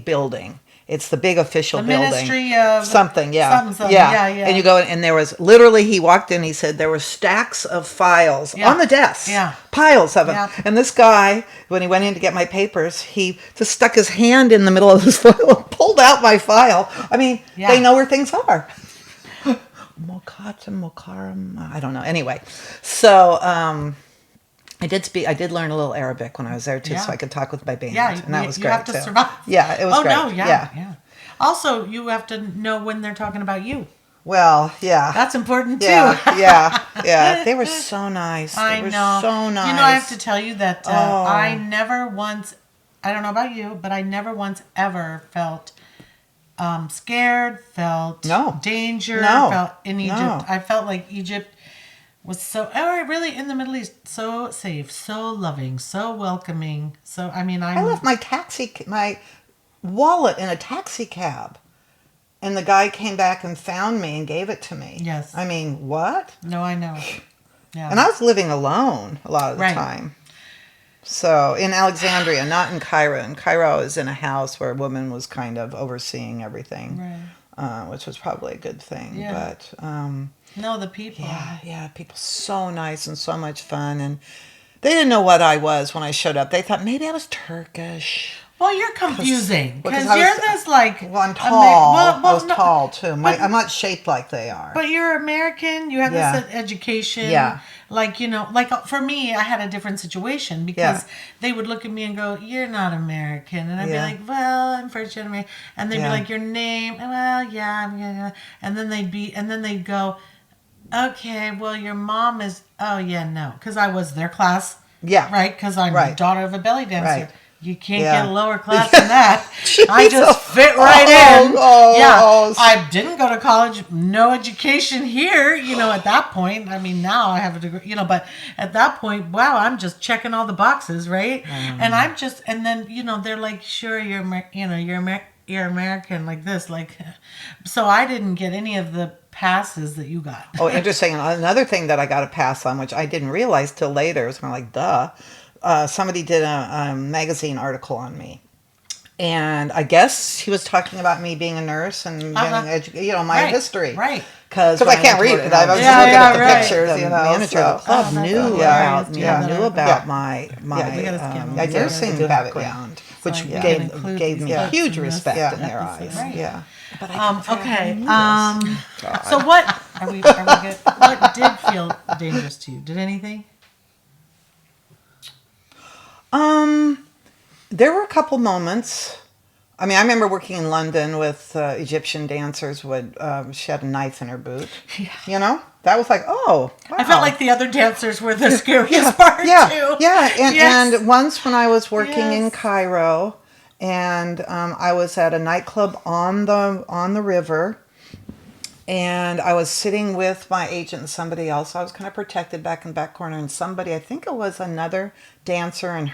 building. It's the big official The building. Ministry of something, yeah. something. Yeah, yeah. And you go in, and there was literally, he walked in, he said there were stacks of files Yeah. on the desk. Yeah. Piles of them. Yeah. And this guy, when he went in to get my papers, he just stuck his hand in the middle of this file and pulled out my file. I mean, Yeah. they know where things are. Mokaram, I don't know. Anyway, so I did learn a little Arabic when I was there too, Yeah. so I could talk with my band, Yeah, and that was you great have to too. survive. Yeah, it was great. Oh, no, yeah. Also, you have to know when they're talking about you. Well, yeah. That's important too. yeah. They were so nice. I They were know. so nice. I have to tell you that Oh. I never once, I don't know about you, but I never once ever felt scared, felt No. danger, No. felt in Egypt. No. I felt like Egypt was really in the Middle East, so safe, so loving, so welcoming. So, I mean, I left my wallet in a taxi cab. and the guy came back and found me and gave it to me. Yes. I mean, what? No, I know. Yeah. And I was living alone a lot of the Right. time. So in Alexandria, not in Cairo. In Cairo, I was in a house where a woman was kind of overseeing everything, which was probably a good thing. Yeah. But No, the people. yeah, people so nice and so much fun. And they didn't know what I was when I showed up. They thought maybe I was Turkish. Well, you're confusing Because because I you're was- this like. Well, I'm tall. I was no, tall too. I'm not shaped like they are. But you're American. You have Yeah. this education. Yeah. Like, like for me, I had a different situation because they would look at me and go, "You're not American," and I'd Yeah. be like, "Well, I'm first generation," and they'd Yeah. be like, "Your name?" Well, yeah, yeah, and then they'd go, "Okay, well, your mom is." Oh yeah, no, because I was their class. Yeah. Right, because I'm the Right. daughter of a belly dancer. Right. You can't Yeah. get a lower class than that. I just Jeez. fit right in. Oh, Yeah, oh. I didn't go to college, no education here, at that point. I mean, now I have a degree, but at that point, wow, I'm just checking all the boxes, right? And and then, they're like, sure, you're American like this. So I didn't get any of the passes that you got. Oh, interesting. Another thing that I got a pass on, which I didn't realize till later, it was kind of like, duh. Somebody did a magazine article on me. And I guess he was talking about me being a nurse and getting my Right, history. right. Because I can't read it. I was Yeah, looking at the right. pictures. The manager of the club that's knew hilarious. about me. Yeah, Knew about my we gotta scan my those. nursing Yeah. background, which So you can gave include gave these me clips huge in this respect in their episode. eyes. Right. Yeah. Okay. So what are we good? What did feel dangerous to you? Did anything? There were a couple moments. I mean, I remember working in London with Egyptian dancers. She had a knife in her boot. Yeah. That was like, oh, wow. I felt like the other dancers were the scariest part too. Yeah, Yes. and once when I was working in Yes. Cairo, and I was at a nightclub on the river, and I was sitting with my agent and somebody else. I was kind of protected back in the back corner, and somebody, I think it was another dancer, and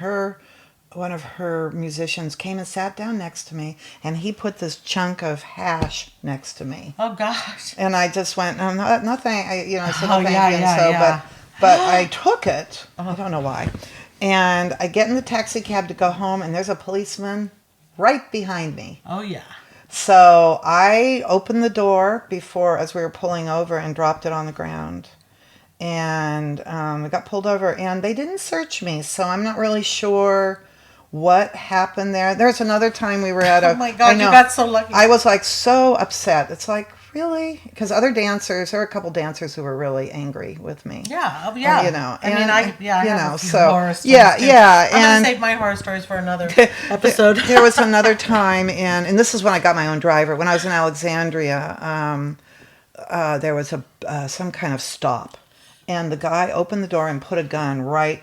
one of her musicians came and sat down next to me, and he put this chunk of hash next to me. Oh gosh. And I just went, no, nothing. I said no Oh, thank yeah, you. And yeah, so, yeah. but I took it. I don't know why. And I get in the taxi cab to go home, and there's a policeman right behind me. Oh yeah. So I opened the door as we were pulling over and dropped it on the ground. And we got pulled over, and they didn't search me. So I'm not really sure what happened there. There's another time we were at Oh my God, you got so lucky. I was like so upset. It's like, really? Because other dancers, there were a couple dancers who were really angry with me. Yeah. Oh yeah. I have a few horror stories yeah, too. yeah. I'm And gonna save my horror stories for another episode. there was another time, and this is when I got my own driver. When I was in Alexandria, there was some kind of stop, and the guy opened the door and put a gun right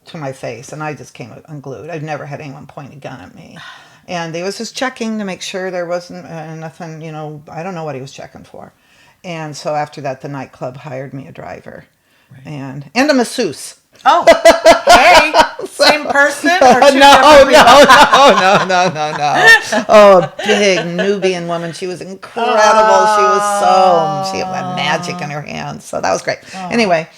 to my face, and I just came unglued. I've never had anyone point a gun at me. And he was just checking to make sure there wasn't nothing, I don't know what he was checking for. And so after that, the nightclub hired me a driver and a masseuse. Oh, hey, same person or two No. different Oh, big Nubian woman. She was incredible. She had magic in her hands. So that was great. Anyway,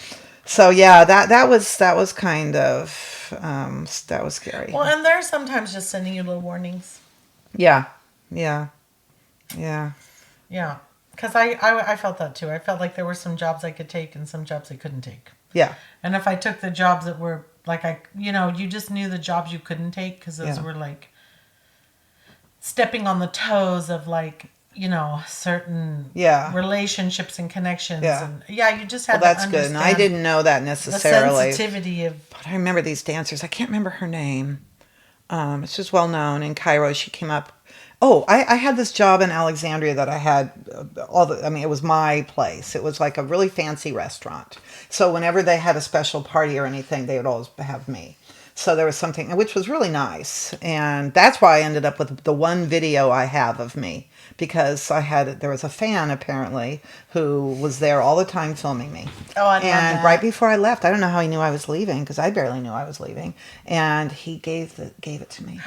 so yeah, that was kind of that was scary. Well, and they're sometimes just sending you little warnings. Yeah. Yeah, because I felt that too. I felt like there were some jobs I could take and some jobs I couldn't take. Yeah. And if I took the jobs that were you just knew the jobs you couldn't take because those were like stepping on the toes of certain relationships and connections. Yeah. And you just had Well, that's to good. understand And I didn't know that the necessarily. sensitivity of. But I remember these dancers. I can't remember her name. It's just well known in Cairo. She came up. Oh, I had this job in Alexandria that I had it was my place. It was like a really fancy restaurant. So whenever they had a special party or anything, they would always have me. So there was something, which was really nice. And that's why I ended up with the one video I have of me. Because there was a fan apparently who was there all the time filming me. Oh, I love And that. right before I left, I don't know how he knew I was leaving because I barely knew I was leaving. And he gave it to me.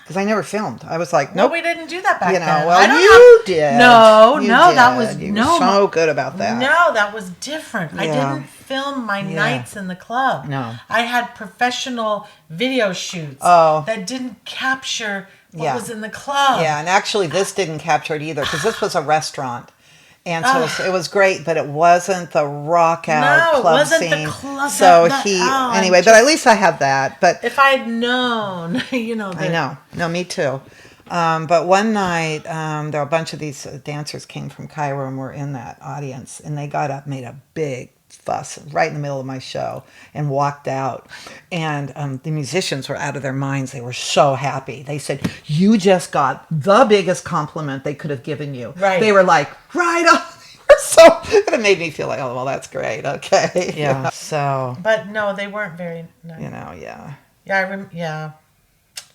because I never filmed. I was like, No, nope. we didn't do that back You know, then. well, I don't you did. No, You no, that did. was You no. were so good about that. No, that was different. I Yeah. didn't film my Yeah. nights in the club. No. I had professional video shoots Oh. that didn't capture what Yeah. was in the club. Yeah, and actually this didn't capture it either because this was a restaurant. And so it was great, but it wasn't the rock out No, it club wasn't scene. the club. So I'm but at least I have that. But If I had known, you know, I know. No, me too. But one night, there were a bunch of these dancers came from Cairo and were in that audience. And they got up, made a big fuss right in the middle of my show and walked out. And the musicians were out of their minds. They were so happy. They said, you just got the biggest compliment they could have given you. Right. They were like, right on. So it made me feel like, oh, well, that's great. Okay. Yeah. So, But no, they weren't very nice. you know, yeah.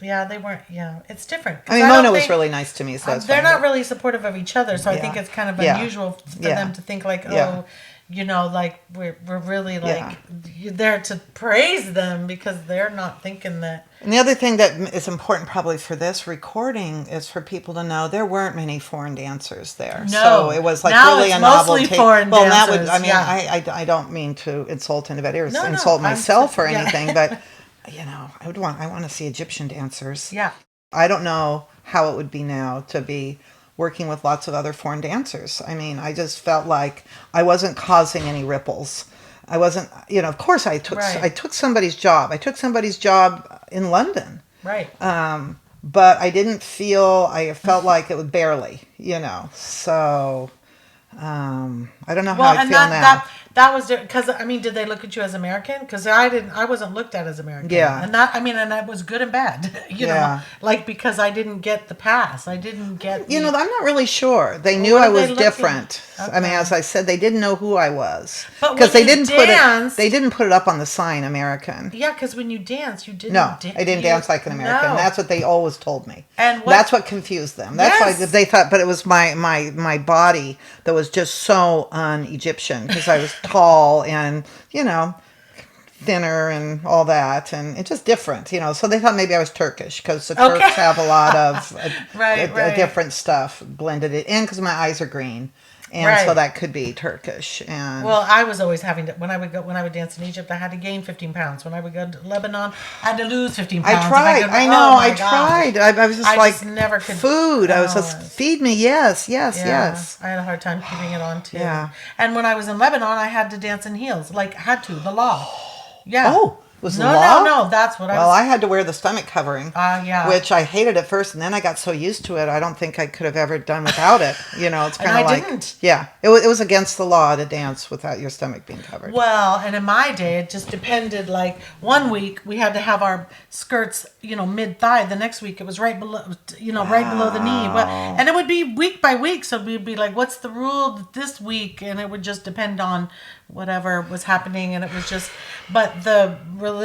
Yeah, they weren't. Yeah, it's different. I mean, Mona was really nice to me, so that's they're fine, not but- really supportive of each other, so I think Yeah. it's kind of Yeah. unusual for Yeah. them to think like, oh, Yeah. you know, like we're really like Yeah. you're there to praise them because they're not thinking that. And the other thing that is important probably for this recording is for people to know there weren't many foreign dancers there. No. So it was like Now really it's a mostly novelty. foreign well, that would, dancers, I mean, yeah. I don't mean to insult anybody or No, insult I'm myself or yeah. anything, but you know, I want to see Egyptian dancers. Yeah. I don't know how it would be now to be working with lots of other foreign dancers. I mean, I just felt like I wasn't causing any ripples. I wasn't, you know, of course I took Right. I took somebody's job. I took somebody's job in London. Right. But I felt like it was barely, you know. So I don't know how I feel now. That was because I mean, did they look at you as American? Because I wasn't looked at as American. Yeah. And that was good and bad. You Yeah. know, like because I didn't get the pass. I didn't get. You know, I'm not really sure. They knew what I are they was looking- different. I mean, Okay. as I said, they didn't know who I was But because when they you didn't danced- They didn't put it up on the sign American. Yeah, because when you dance, you didn't. No, I didn't dance like an American. No. That's what they always told me. And what- that's what confused them. That's why Yes. they thought. But it was my body that was just so un-Egyptian because I was tall and you know thinner and all that, and it's just different, you know. So they thought maybe I was Turkish because the Okay. Turks have a lot of Right. different stuff blended it in because my eyes are green. And so Right. that could be Turkish. And Well, I was always having to when I would dance in Egypt, I had to gain 15 pounds. When I would go to Lebanon, I had to lose 15 pounds. I tried. And I go, know. oh my I gosh. tried. I was just I like just never could- food. I was Oh, just feed me. Yes, yes, Yeah, yes. I had a hard time keeping it on too. Yeah. And when I was in Lebanon, I had to dance in heels. Like had to the law. Yeah. Oh, was the no, law? No. That's what Well, I was. I had to wear the stomach covering. Yeah. Which I hated at first, and then I got so used to it. I don't think I could have ever done without it. You know, it's And kind of I like didn't. yeah, it was against the law to dance without your stomach being covered. Well, and in my day, it just depended. Like one week we had to have our skirts, you know, mid thigh. The next week it was right below, you know, right below the knee. Well, and it would be week by week. So we'd be like, "What's the rule this week?" And it would just depend on whatever was happening. And it was just, but the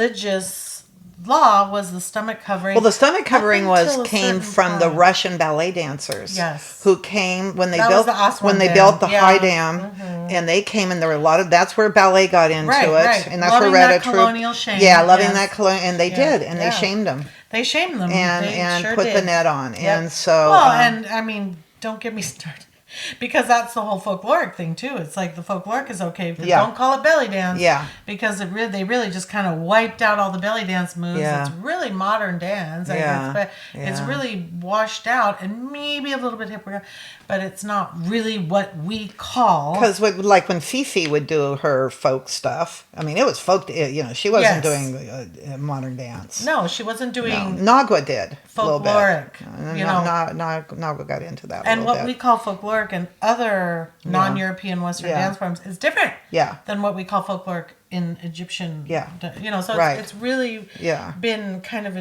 religious law was the stomach covering. Well, the stomach covering up until a came certain from the point. Russian ballet dancers. Yes. Who came when they That built was the Aswan when they Dam. built the Yeah. high dam, and they came and there were a lot of that's where ballet got into Right, it, right. and that's Loving where that Retta Troupe. colonial shame, Yeah, loving yes. that colonial, and they did, and yeah. they shamed them They shamed them and They sure put the did. net on, Yep. and so well, and I mean, don't get me started. Because that's the whole folkloric thing too. It's like the folkloric is okay, but Yeah. don't call it belly dance. Yeah. Because they really just kind of wiped out all the belly dance moves. Yeah. It's really modern dance. I Yeah. guess, but it's Yeah. really washed out and maybe a little bit hip, but it's not really what we call. because like when Fifi would do her folk stuff, I mean it was folk. You know, she wasn't Yes. doing modern dance. No, she wasn't doing Nagua did a little bit. folkloric. You know, Nagua got into that. and a what little we bit. call folkloric and other non-European Western Yeah. dance forms is different Yeah. than what we call folkloric in Egyptian. Yeah. You know, so Right. it's really Yeah. been kind of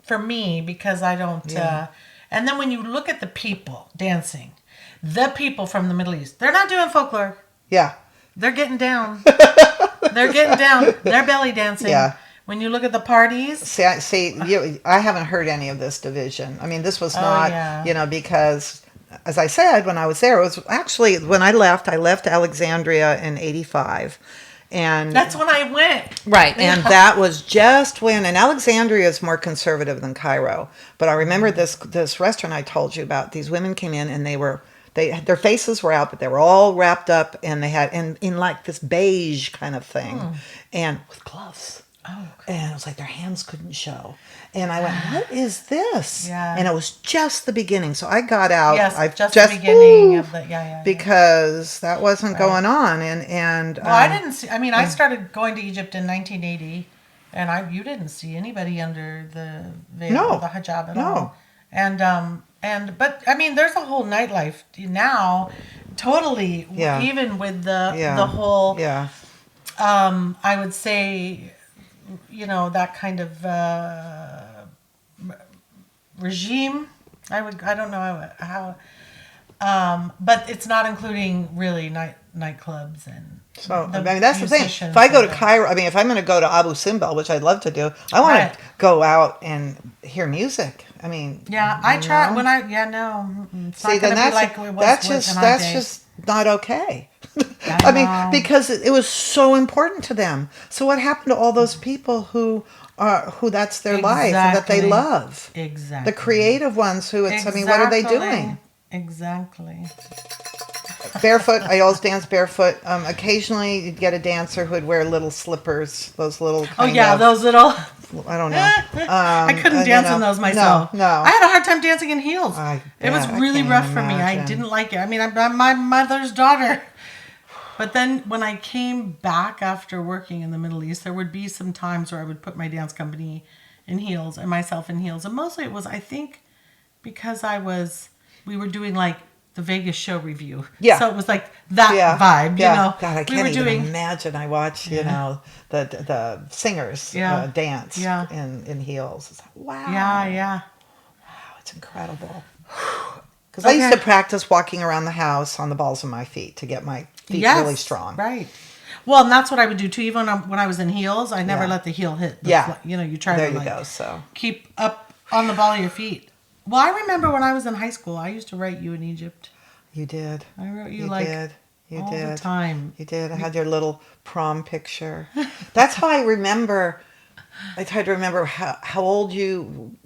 for me because I don't. Yeah. And then when you look at the people dancing, the people from the Middle East, they're not doing folklore. Yeah. They're getting down. They're getting down. They're belly dancing. Yeah. When you look at the parties, I haven't heard any of this division. I mean, this was not, yeah. you know, because as I said, when I was there, it was actually when I left Alexandria in 85. And That's when I went. right, and that was just when, and Alexandria is more conservative than Cairo. But I remember this restaurant I told you about. These women came in and their faces were out, but they were all wrapped up, and they had in like this beige kind of thing, and with gloves. Oh, And it was like their hands couldn't show. And I went, what is this? Yeah. And it was just the beginning. So I got out. Yes, I just the beginning of the because that wasn't going on. And Well, I didn't see. I mean, I started going to Egypt in 1980, and you didn't see anybody under the veil No. or the hijab at No. all. But I mean, there's a whole nightlife now. Totally, Yeah. even with the yeah, whole. yeah. I would say, that kind of regime. I don't know how. But it's not including really nightclubs and. So I mean, that's the thing. musicians If I go to and Cairo, I mean, if I'm going to go to Abu Simbel, which I'd love to do, I want Right. to go out and hear music. I mean, Yeah, I try know? when it's See, not then going to be that's like it was that's in our that's days. just not okay. I I mean, know. because it was so important to them. So what happened to all those people who that's their life and that they Exactly. love? Exactly. The creative ones who it's. I mean, what are they doing? Exactly. Barefoot. I always dance barefoot. Occasionally, you'd get a dancer who'd wear little slippers. Those little. Oh kind yeah, of- those little. I don't know. I couldn't dance in those myself. No. I had a hard time dancing in heels. It was bet. I really can't rough for me. I imagine. didn't like it. I mean, I'm my mother's daughter. But then when I came back after working in the Middle East, there would be some times where I would put my dance company in heels and myself in heels. And mostly it was, I think, because we were doing like the Vegas show review. Yeah. So it was like that Yeah. vibe, Yeah. you know. God, I we can't were even doing imagine. I watch, the singers Yeah. dance Yeah. in heels. It's like, wow. Yeah. Wow, it's incredible. Because I used Okay. to practice walking around the house on the balls of my feet to get my feet Yes, really strong. Right. Well, and that's what I would do too. Even when I was in heels, I never Yeah. let the heel hit. Yeah. You try There to you go. So keep up on the ball of your feet. Well, I remember when I was in high school, I used to write you in Egypt. you did. I wrote you, You like did. You all did. the time. You did. I had your little prom picture. That's how I remember. I tried to remember how old you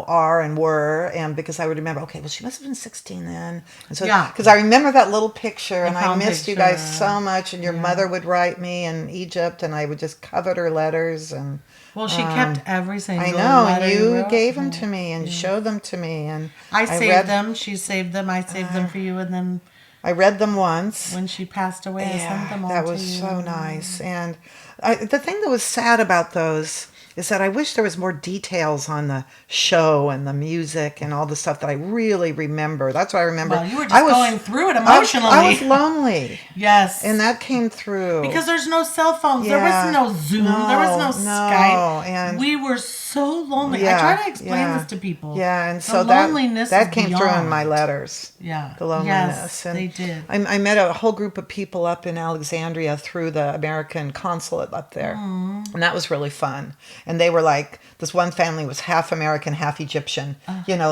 are and were, and because I would remember, okay, well, she must have been 16 then, and so Yeah. because I remember that little picture, and I prom missed you guys picture. so much, and your mother would write me in Egypt, and I would just covet her letters, and Well, she kept every single I know, letter and you wrote. gave them to me and showed them to me, and I saved read them. She saved them. I saved them for you, and then I read them once. when she passed away, I sent them all that to was you. so nice. And the thing that was sad about those is that I wish there was more details on the show and the music and all the stuff that I really remember. That's what I remember. Well, you were just going through it emotionally. I was lonely, Yes. and that came through. Because there's no cell phones. Yeah. There was no Zoom. there was no Skype. and We were so lonely. yeah, I try to explain yeah. this to people. Yeah, and The so loneliness that is came through in beyond. my letters. Yeah. The loneliness. Yes, and they did. I met a whole group of people up in Alexandria through the American consulate up there. Mm. And that was really fun. And they were like, this one family was half American, half Egyptian,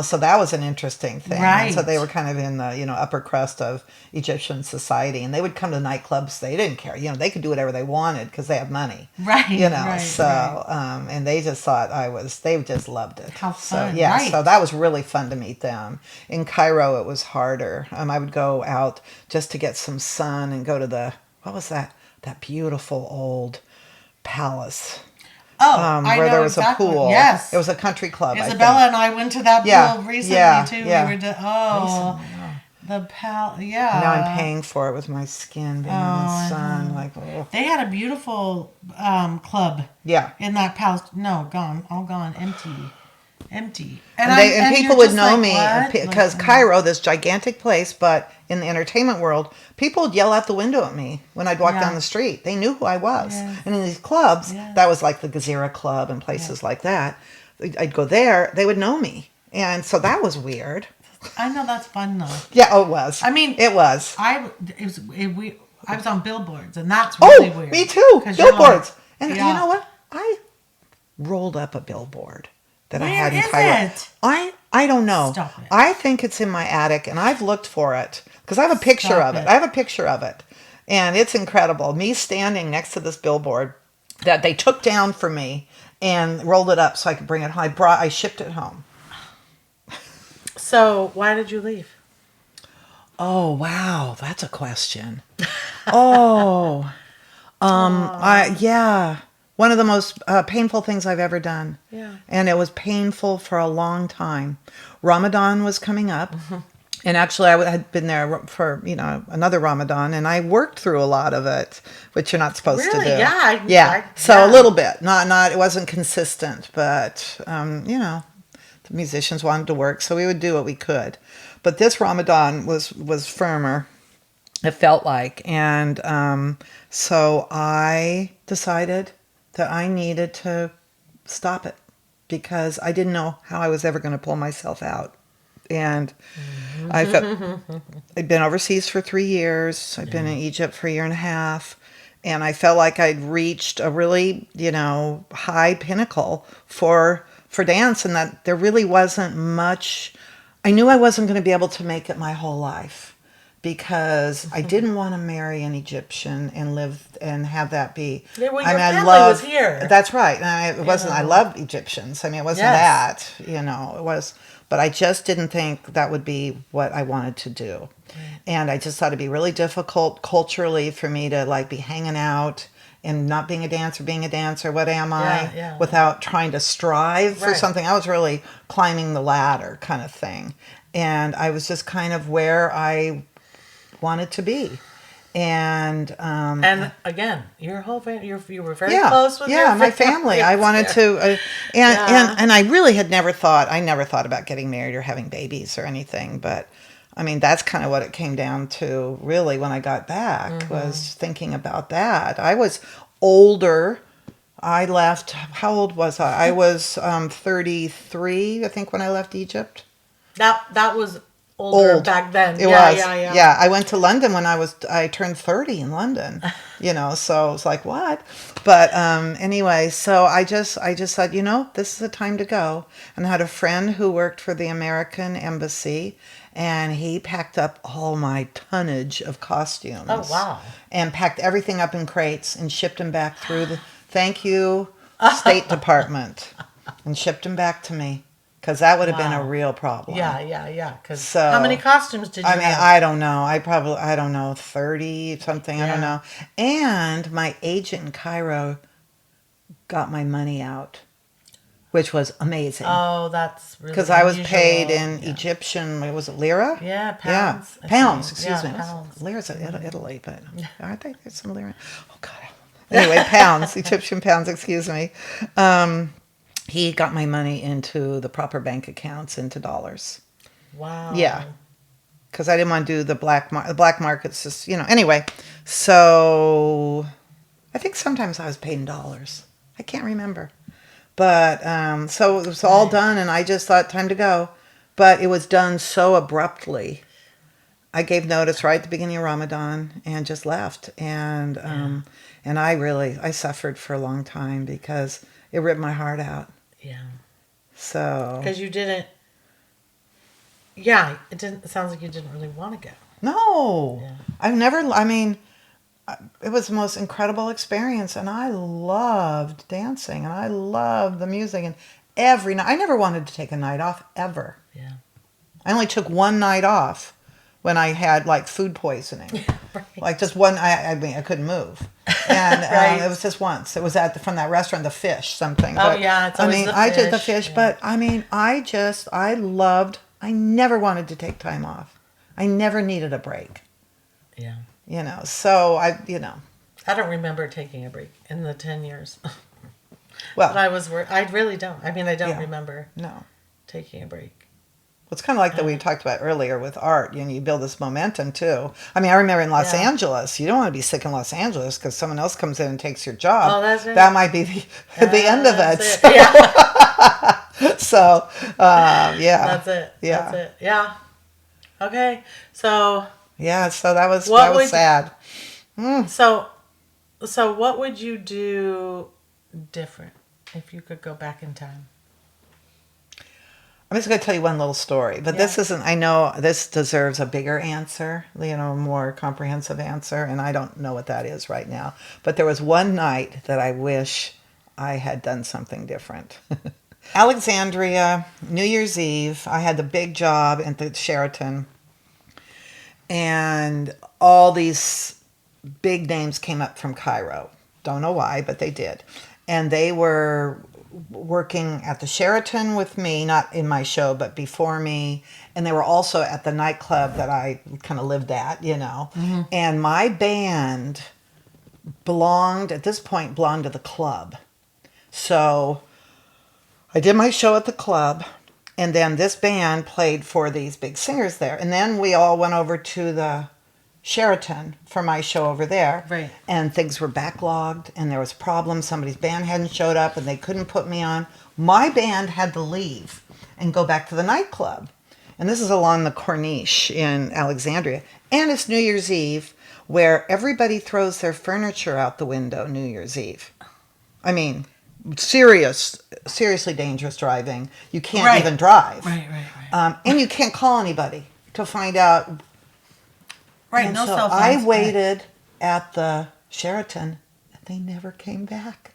so that was an interesting thing. And so Right. they were kind of in the, upper crust of Egyptian society. And they would come to nightclubs. They didn't care. They could do whatever they wanted because they have money. Right, right, So, right. and they just thought they just loved it. How So, fun, yeah, right. so that was really fun to meet them. In Cairo, it was harder. I would go out just to get some sun and go to what was that? That beautiful old palace. Oh, I where know there was exactly. a pool. Yes. It was a country club. I Isabella think. and I went to that Yeah, pool recently yeah, too. yeah. We were the pal. Yeah. Now I'm paying for it with my skin being in the sun. Like, oh. They had a beautiful club. Yeah. In that palace. No, gone. All gone. Empty. And And people you're would just know like, me what? because Like, Cairo, this gigantic place, but in the entertainment world, people would yell out the window at me when I'd walk Yeah. down the street. They knew who I was. Yes. And in these clubs, Yes. that was like the Gezira Club and places like that. I'd go there, they would know me. And so that was weird. I know that's fun though. Yeah, oh, it was. I mean, it was. I was on billboards, and that's really weird. Me too. 'Cause you're Billboards. like, And yeah. you know what? I rolled up a billboard that I Where had in is Cairo. it? I don't know. Stop it. I think it's in my attic, and I've looked for it because I have a picture Stop of it. it. I have a picture of it, And it's incredible. Me standing next to this billboard that they took down for me and rolled it up so I could bring it home. I shipped it home. So why did you leave? Oh, wow. That's a question. Oh, yeah. One of the most painful things I've ever done. Yeah. And it was painful for a long time. Ramadan was coming up. And actually, I had been there for, another Ramadan, and I worked through a lot of it, which you're not supposed to do. Really? Yeah. Yeah. So a little bit. Not. It wasn't consistent, but, the musicians wanted to work, so we would do what we could. But this Ramadan was firmer, it felt like. And so I decided that I needed to stop it because I didn't know how I was ever going to pull myself out. And I felt I'd been overseas for 3 years. I'd been in Egypt for a year and a half. And I felt like I'd reached a really, high pinnacle for dance, and that there really wasn't much. I knew I wasn't going to be able to make it my whole life because I didn't want to marry an Egyptian and live and have that be. Yeah, well, your family was here. That's right. And it wasn't. I loved Egyptians. I mean, it wasn't that. It was. But I just didn't think that would be what I wanted to do. And I just thought it'd be really difficult culturally for me to be hanging out and not being a dancer. What am I? Without trying to strive for something. I was really climbing the ladder kind of thing. And I was just kind of where I wanted to be. And again, your whole family, you were very close with your my family. I wanted to, and I really had never thought about getting married or having babies or anything. But I mean, that's kind of what it came down to, really, when I got back, was thinking about that. I was older. I left. How old was I? I was 33, I think, when I left Egypt. That was older back then. It was. Yeah. I went to London when I turned 30 in London, so it was like, what? But anyway, so I just said, this is the time to go. And I had a friend who worked for the American Embassy, and he packed up all my tonnage of costumes. Oh, wow. And packed everything up in crates and shipped them back through the State Department and shipped them back to me. Because that would have been a real problem. Yeah. Because how many costumes did you have? I don't know. I don't know, 30 something. Yeah. I don't know. And my agent in Cairo got my money out, which was amazing. Oh, that's really because I was paid in Egyptian. Was it lira? Yeah, pounds. Yeah, pounds. Excuse me. Pounds. Lira's in Italy, but aren't they? There's some lira. Oh God. Anyway, pounds. Egyptian pounds. Excuse me. He got my money into the proper bank accounts, into dollars. Wow. Yeah. Because I didn't want to do the black market. The black market's just, Anyway, so I think sometimes I was paid in dollars. I can't remember. But so it was all done, and I just thought, time to go. But it was done so abruptly. I gave notice right at the beginning of Ramadan and just left. And I suffered for a long time because it ripped my heart out. Yeah. So. Because you didn't. Yeah, it sounds like you didn't really want to go. No. Yeah. I've never. I mean, it was the most incredible experience, and I loved dancing, and I loved the music, and every night. I never wanted to take a night off ever. Yeah. I only took one night off when I had food poisoning. Right. Just one. I mean, I couldn't move. And it was just once. It was from that restaurant, the fish something. Oh, yeah. It's always the fish. I did the fish, but I mean, I never wanted to take time off. I never needed a break. Yeah. So I don't remember taking a break in the 10 years. Well. But I really don't. I mean, I don't remember taking a break. It's kind of like that we talked about earlier with art. You build this momentum too. I mean, I remember in Los Angeles, you don't want to be sick in Los Angeles because someone else comes in and takes your job. Oh, that's right. That might be the end of it. Yeah. So, yeah. That's it. Yeah. That's it. Yeah. Okay. So. Yeah. So that was sad. So what would you do different if you could go back in time? I'm just going to tell you one little story, but this isn't, I know this deserves a bigger answer, more comprehensive answer, and I don't know what that is right now. But there was one night that I wish I had done something different. Alexandria, New Year's Eve, I had the big job at the Sheraton, and all these big names came up from Cairo. Don't know why, but they did. And they were working at the Sheraton with me, not in my show, but before me. And they were also at the nightclub that I kind of lived at, Mm-hmm. And my band at this point, belonged to the club. So I did my show at the club, and then this band played for these big singers there. And then we all went over to the Sheraton for my show over there. Right. And things were backlogged, and there was problems. Somebody's band hadn't showed up, and they couldn't put me on. My band had to leave and go back to the nightclub. And this is along the Corniche in Alexandria. And it's New Year's Eve, where everybody throws their furniture out the window New Year's Eve. I mean, seriously dangerous driving. You can't even drive. Right. And you can't call anybody to find out. Right, And no so cell phones. I waited at the Sheraton, and they never came back.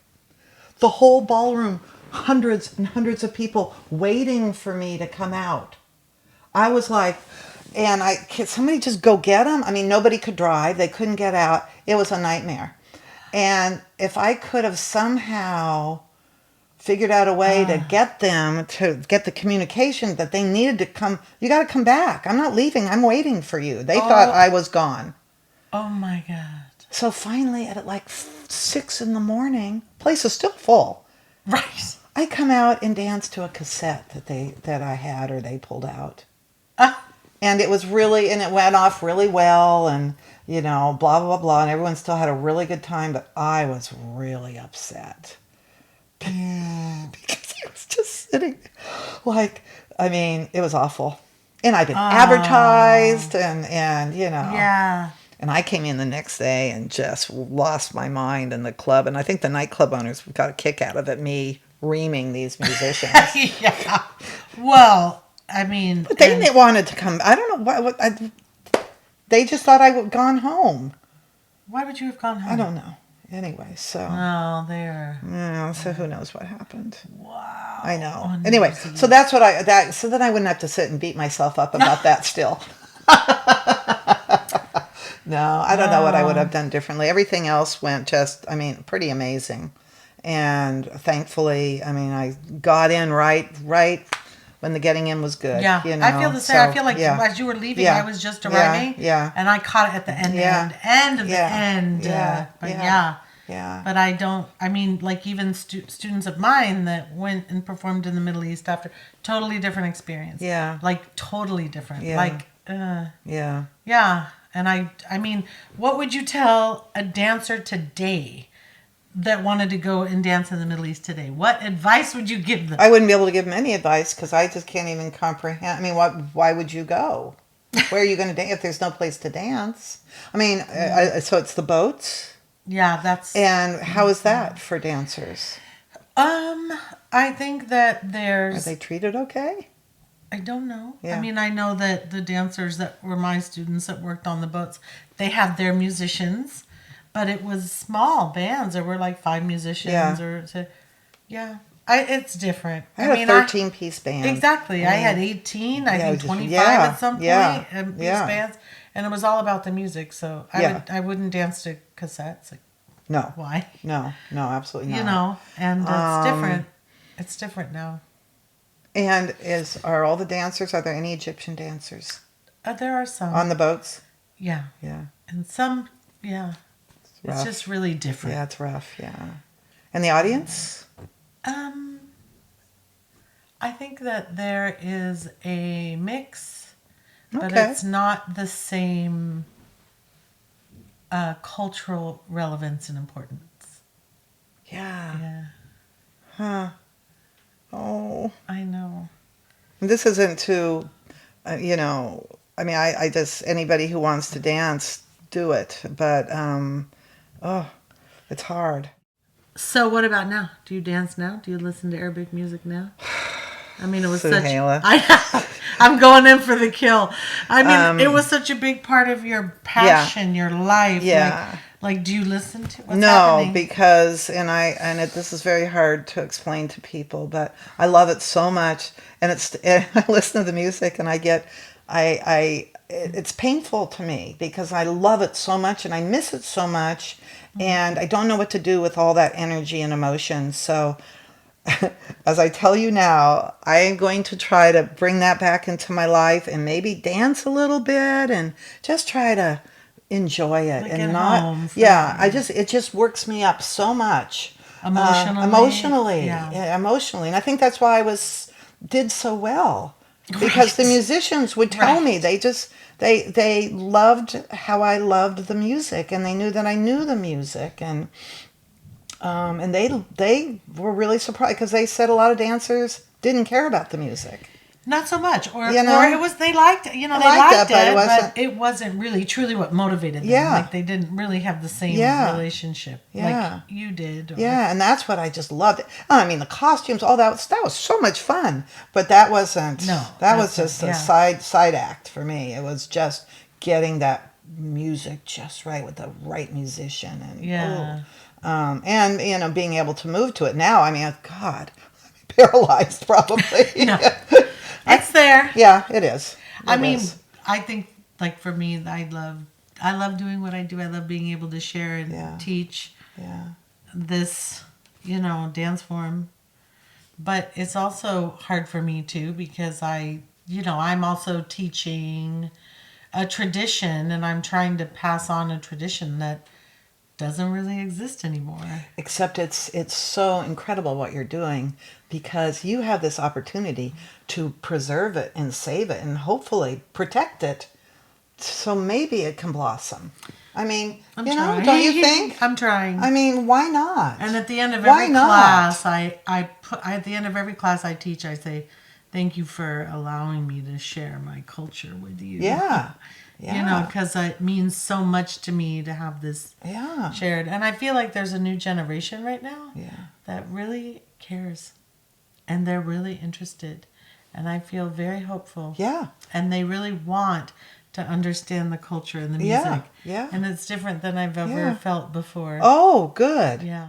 The whole ballroom, hundreds and hundreds of people waiting for me to come out. I was like, can somebody just go get them? I mean, nobody could drive. They couldn't get out. It was a nightmare. And if I could have somehow figured out a way to get them to get the communication that they needed to come, you got to come back. I'm not leaving. I'm waiting for you. They thought I was gone. Oh my God. So finally at like 6 a.m, place is still full. Right. I come out and dance to a cassette that I had or they pulled out. And it went off really well, and blah, blah, blah, and everyone still had a really good time, but I was really upset. Because he was just sitting it was awful. And I'd been advertised and Yeah. And I came in the next day and just lost my mind in the club. And I think the nightclub owners got a kick out of it, me reaming these musicians. Yeah. Well, I mean. But they wanted to come. I don't know they just thought I had gone home. Why would you have gone home? I don't know. Anyway, so. Oh, there. Yeah, so who knows what happened. Wow. I know. Anyway, so that's what so then I wouldn't have to sit and beat myself up about that still. No, I don't know what I would have done differently. Everything else went pretty amazing. And thankfully, I got in right when the getting in was good. Yeah, I feel the same. I feel like as you were leaving, I was just arriving. Yeah. And I caught it at the end of the end. But I don't, even students of mine that went and performed in the Middle East after, totally different experience. Yeah. Like, totally different. Yeah. Yeah. And what would you tell a dancer today that wanted to go and dance in the Middle East today? What advice would you give them? I wouldn't be able to give them any advice because I just can't even comprehend. Why would you go? Where are you going to dance if there's no place to dance? So it's the boats? Yeah, that's... And how is that for dancers? I think that there's... Are they treated okay? I don't know. Yeah. I know that the dancers that were my students that worked on the boats, they had their musicians, but it was small bands. There were like 5 musicians it's different. I had a 13-piece band. Exactly. I had 18, I think 25 at some point, piece bands, and it was all about the music. So I wouldn't dance to cassettes. Like, no. Why? No, absolutely not. And it's different. It's different now. And are all the dancers, are there any Egyptian dancers? There are some. On the boats? Yeah. Yeah. And some, it's just really different. Yeah, it's rough, yeah. And the audience? I think that there is a mix, but it's not the same cultural relevance and importance. Yeah. Huh. Oh. I know. And this isn't to, I just, anybody who wants to dance, do it. But, it's hard. So what about now? Do you dance now? Do you listen to Arabic music now? I mean, it was Suhaila. I'm going in for the kill. I mean, it was such a big part of your passion, your life. Yeah. Like, do you listen to what's No, happening? because this is very hard to explain to people, but I love it so much, and I listen to the music, and it's painful to me because I love it so much and I miss it so much, and I don't know what to do with all that energy and emotion. So, as I tell you now, I am going to try to bring that back into my life and maybe dance a little bit and just try to enjoy it Like and at not home for yeah you. it just works me up so much Emotionally? yeah, emotionally, and I think that's why did so well, because the Right. musicians would tell me Right. they loved how I loved the music, and they knew that I knew the music, and they were really surprised because they said a lot of dancers didn't care about the music. Not so much, or You know? or it was they liked it. They liked liked it, but it, it but it wasn't really truly what motivated them. Yeah. Like they didn't really have the same Yeah. relationship Yeah. like you did. Or, Yeah, and that's what I just loved. I mean, the costumes, all that was so much fun. But that wasn't. No, that was that's just it, a yeah. side act for me. It was just getting that music just right with the right musician, and Yeah. and being able to move to it now. I mean, God, paralyzed probably. No. It's there. Yeah, it is. I It mean, is. I think like for me, I love doing what I do. I love being able to share and Yeah. teach Yeah. this, dance form. But it's also hard for me too because I'm also teaching a tradition, and I'm trying to pass on a tradition that doesn't really exist anymore. Except it's so incredible what you're doing, because you have this opportunity to preserve it and save it and hopefully protect it, so maybe it can blossom. I mean, I'm don't trying. you think? I'm trying. I mean, why not? And at the end of Why every not? class, at the end of every class I teach, I say, "Thank you for allowing me to share my culture with you." Yeah. Yeah. Because it means so much to me to have this Yeah. shared. And I feel like there's a new generation right now Yeah. that really cares, and they're really interested, and I feel very hopeful. Yeah. And they really want to understand the culture and the Yeah. music. Yeah. And it's different than I've ever Yeah. felt before. Oh, good. Yeah.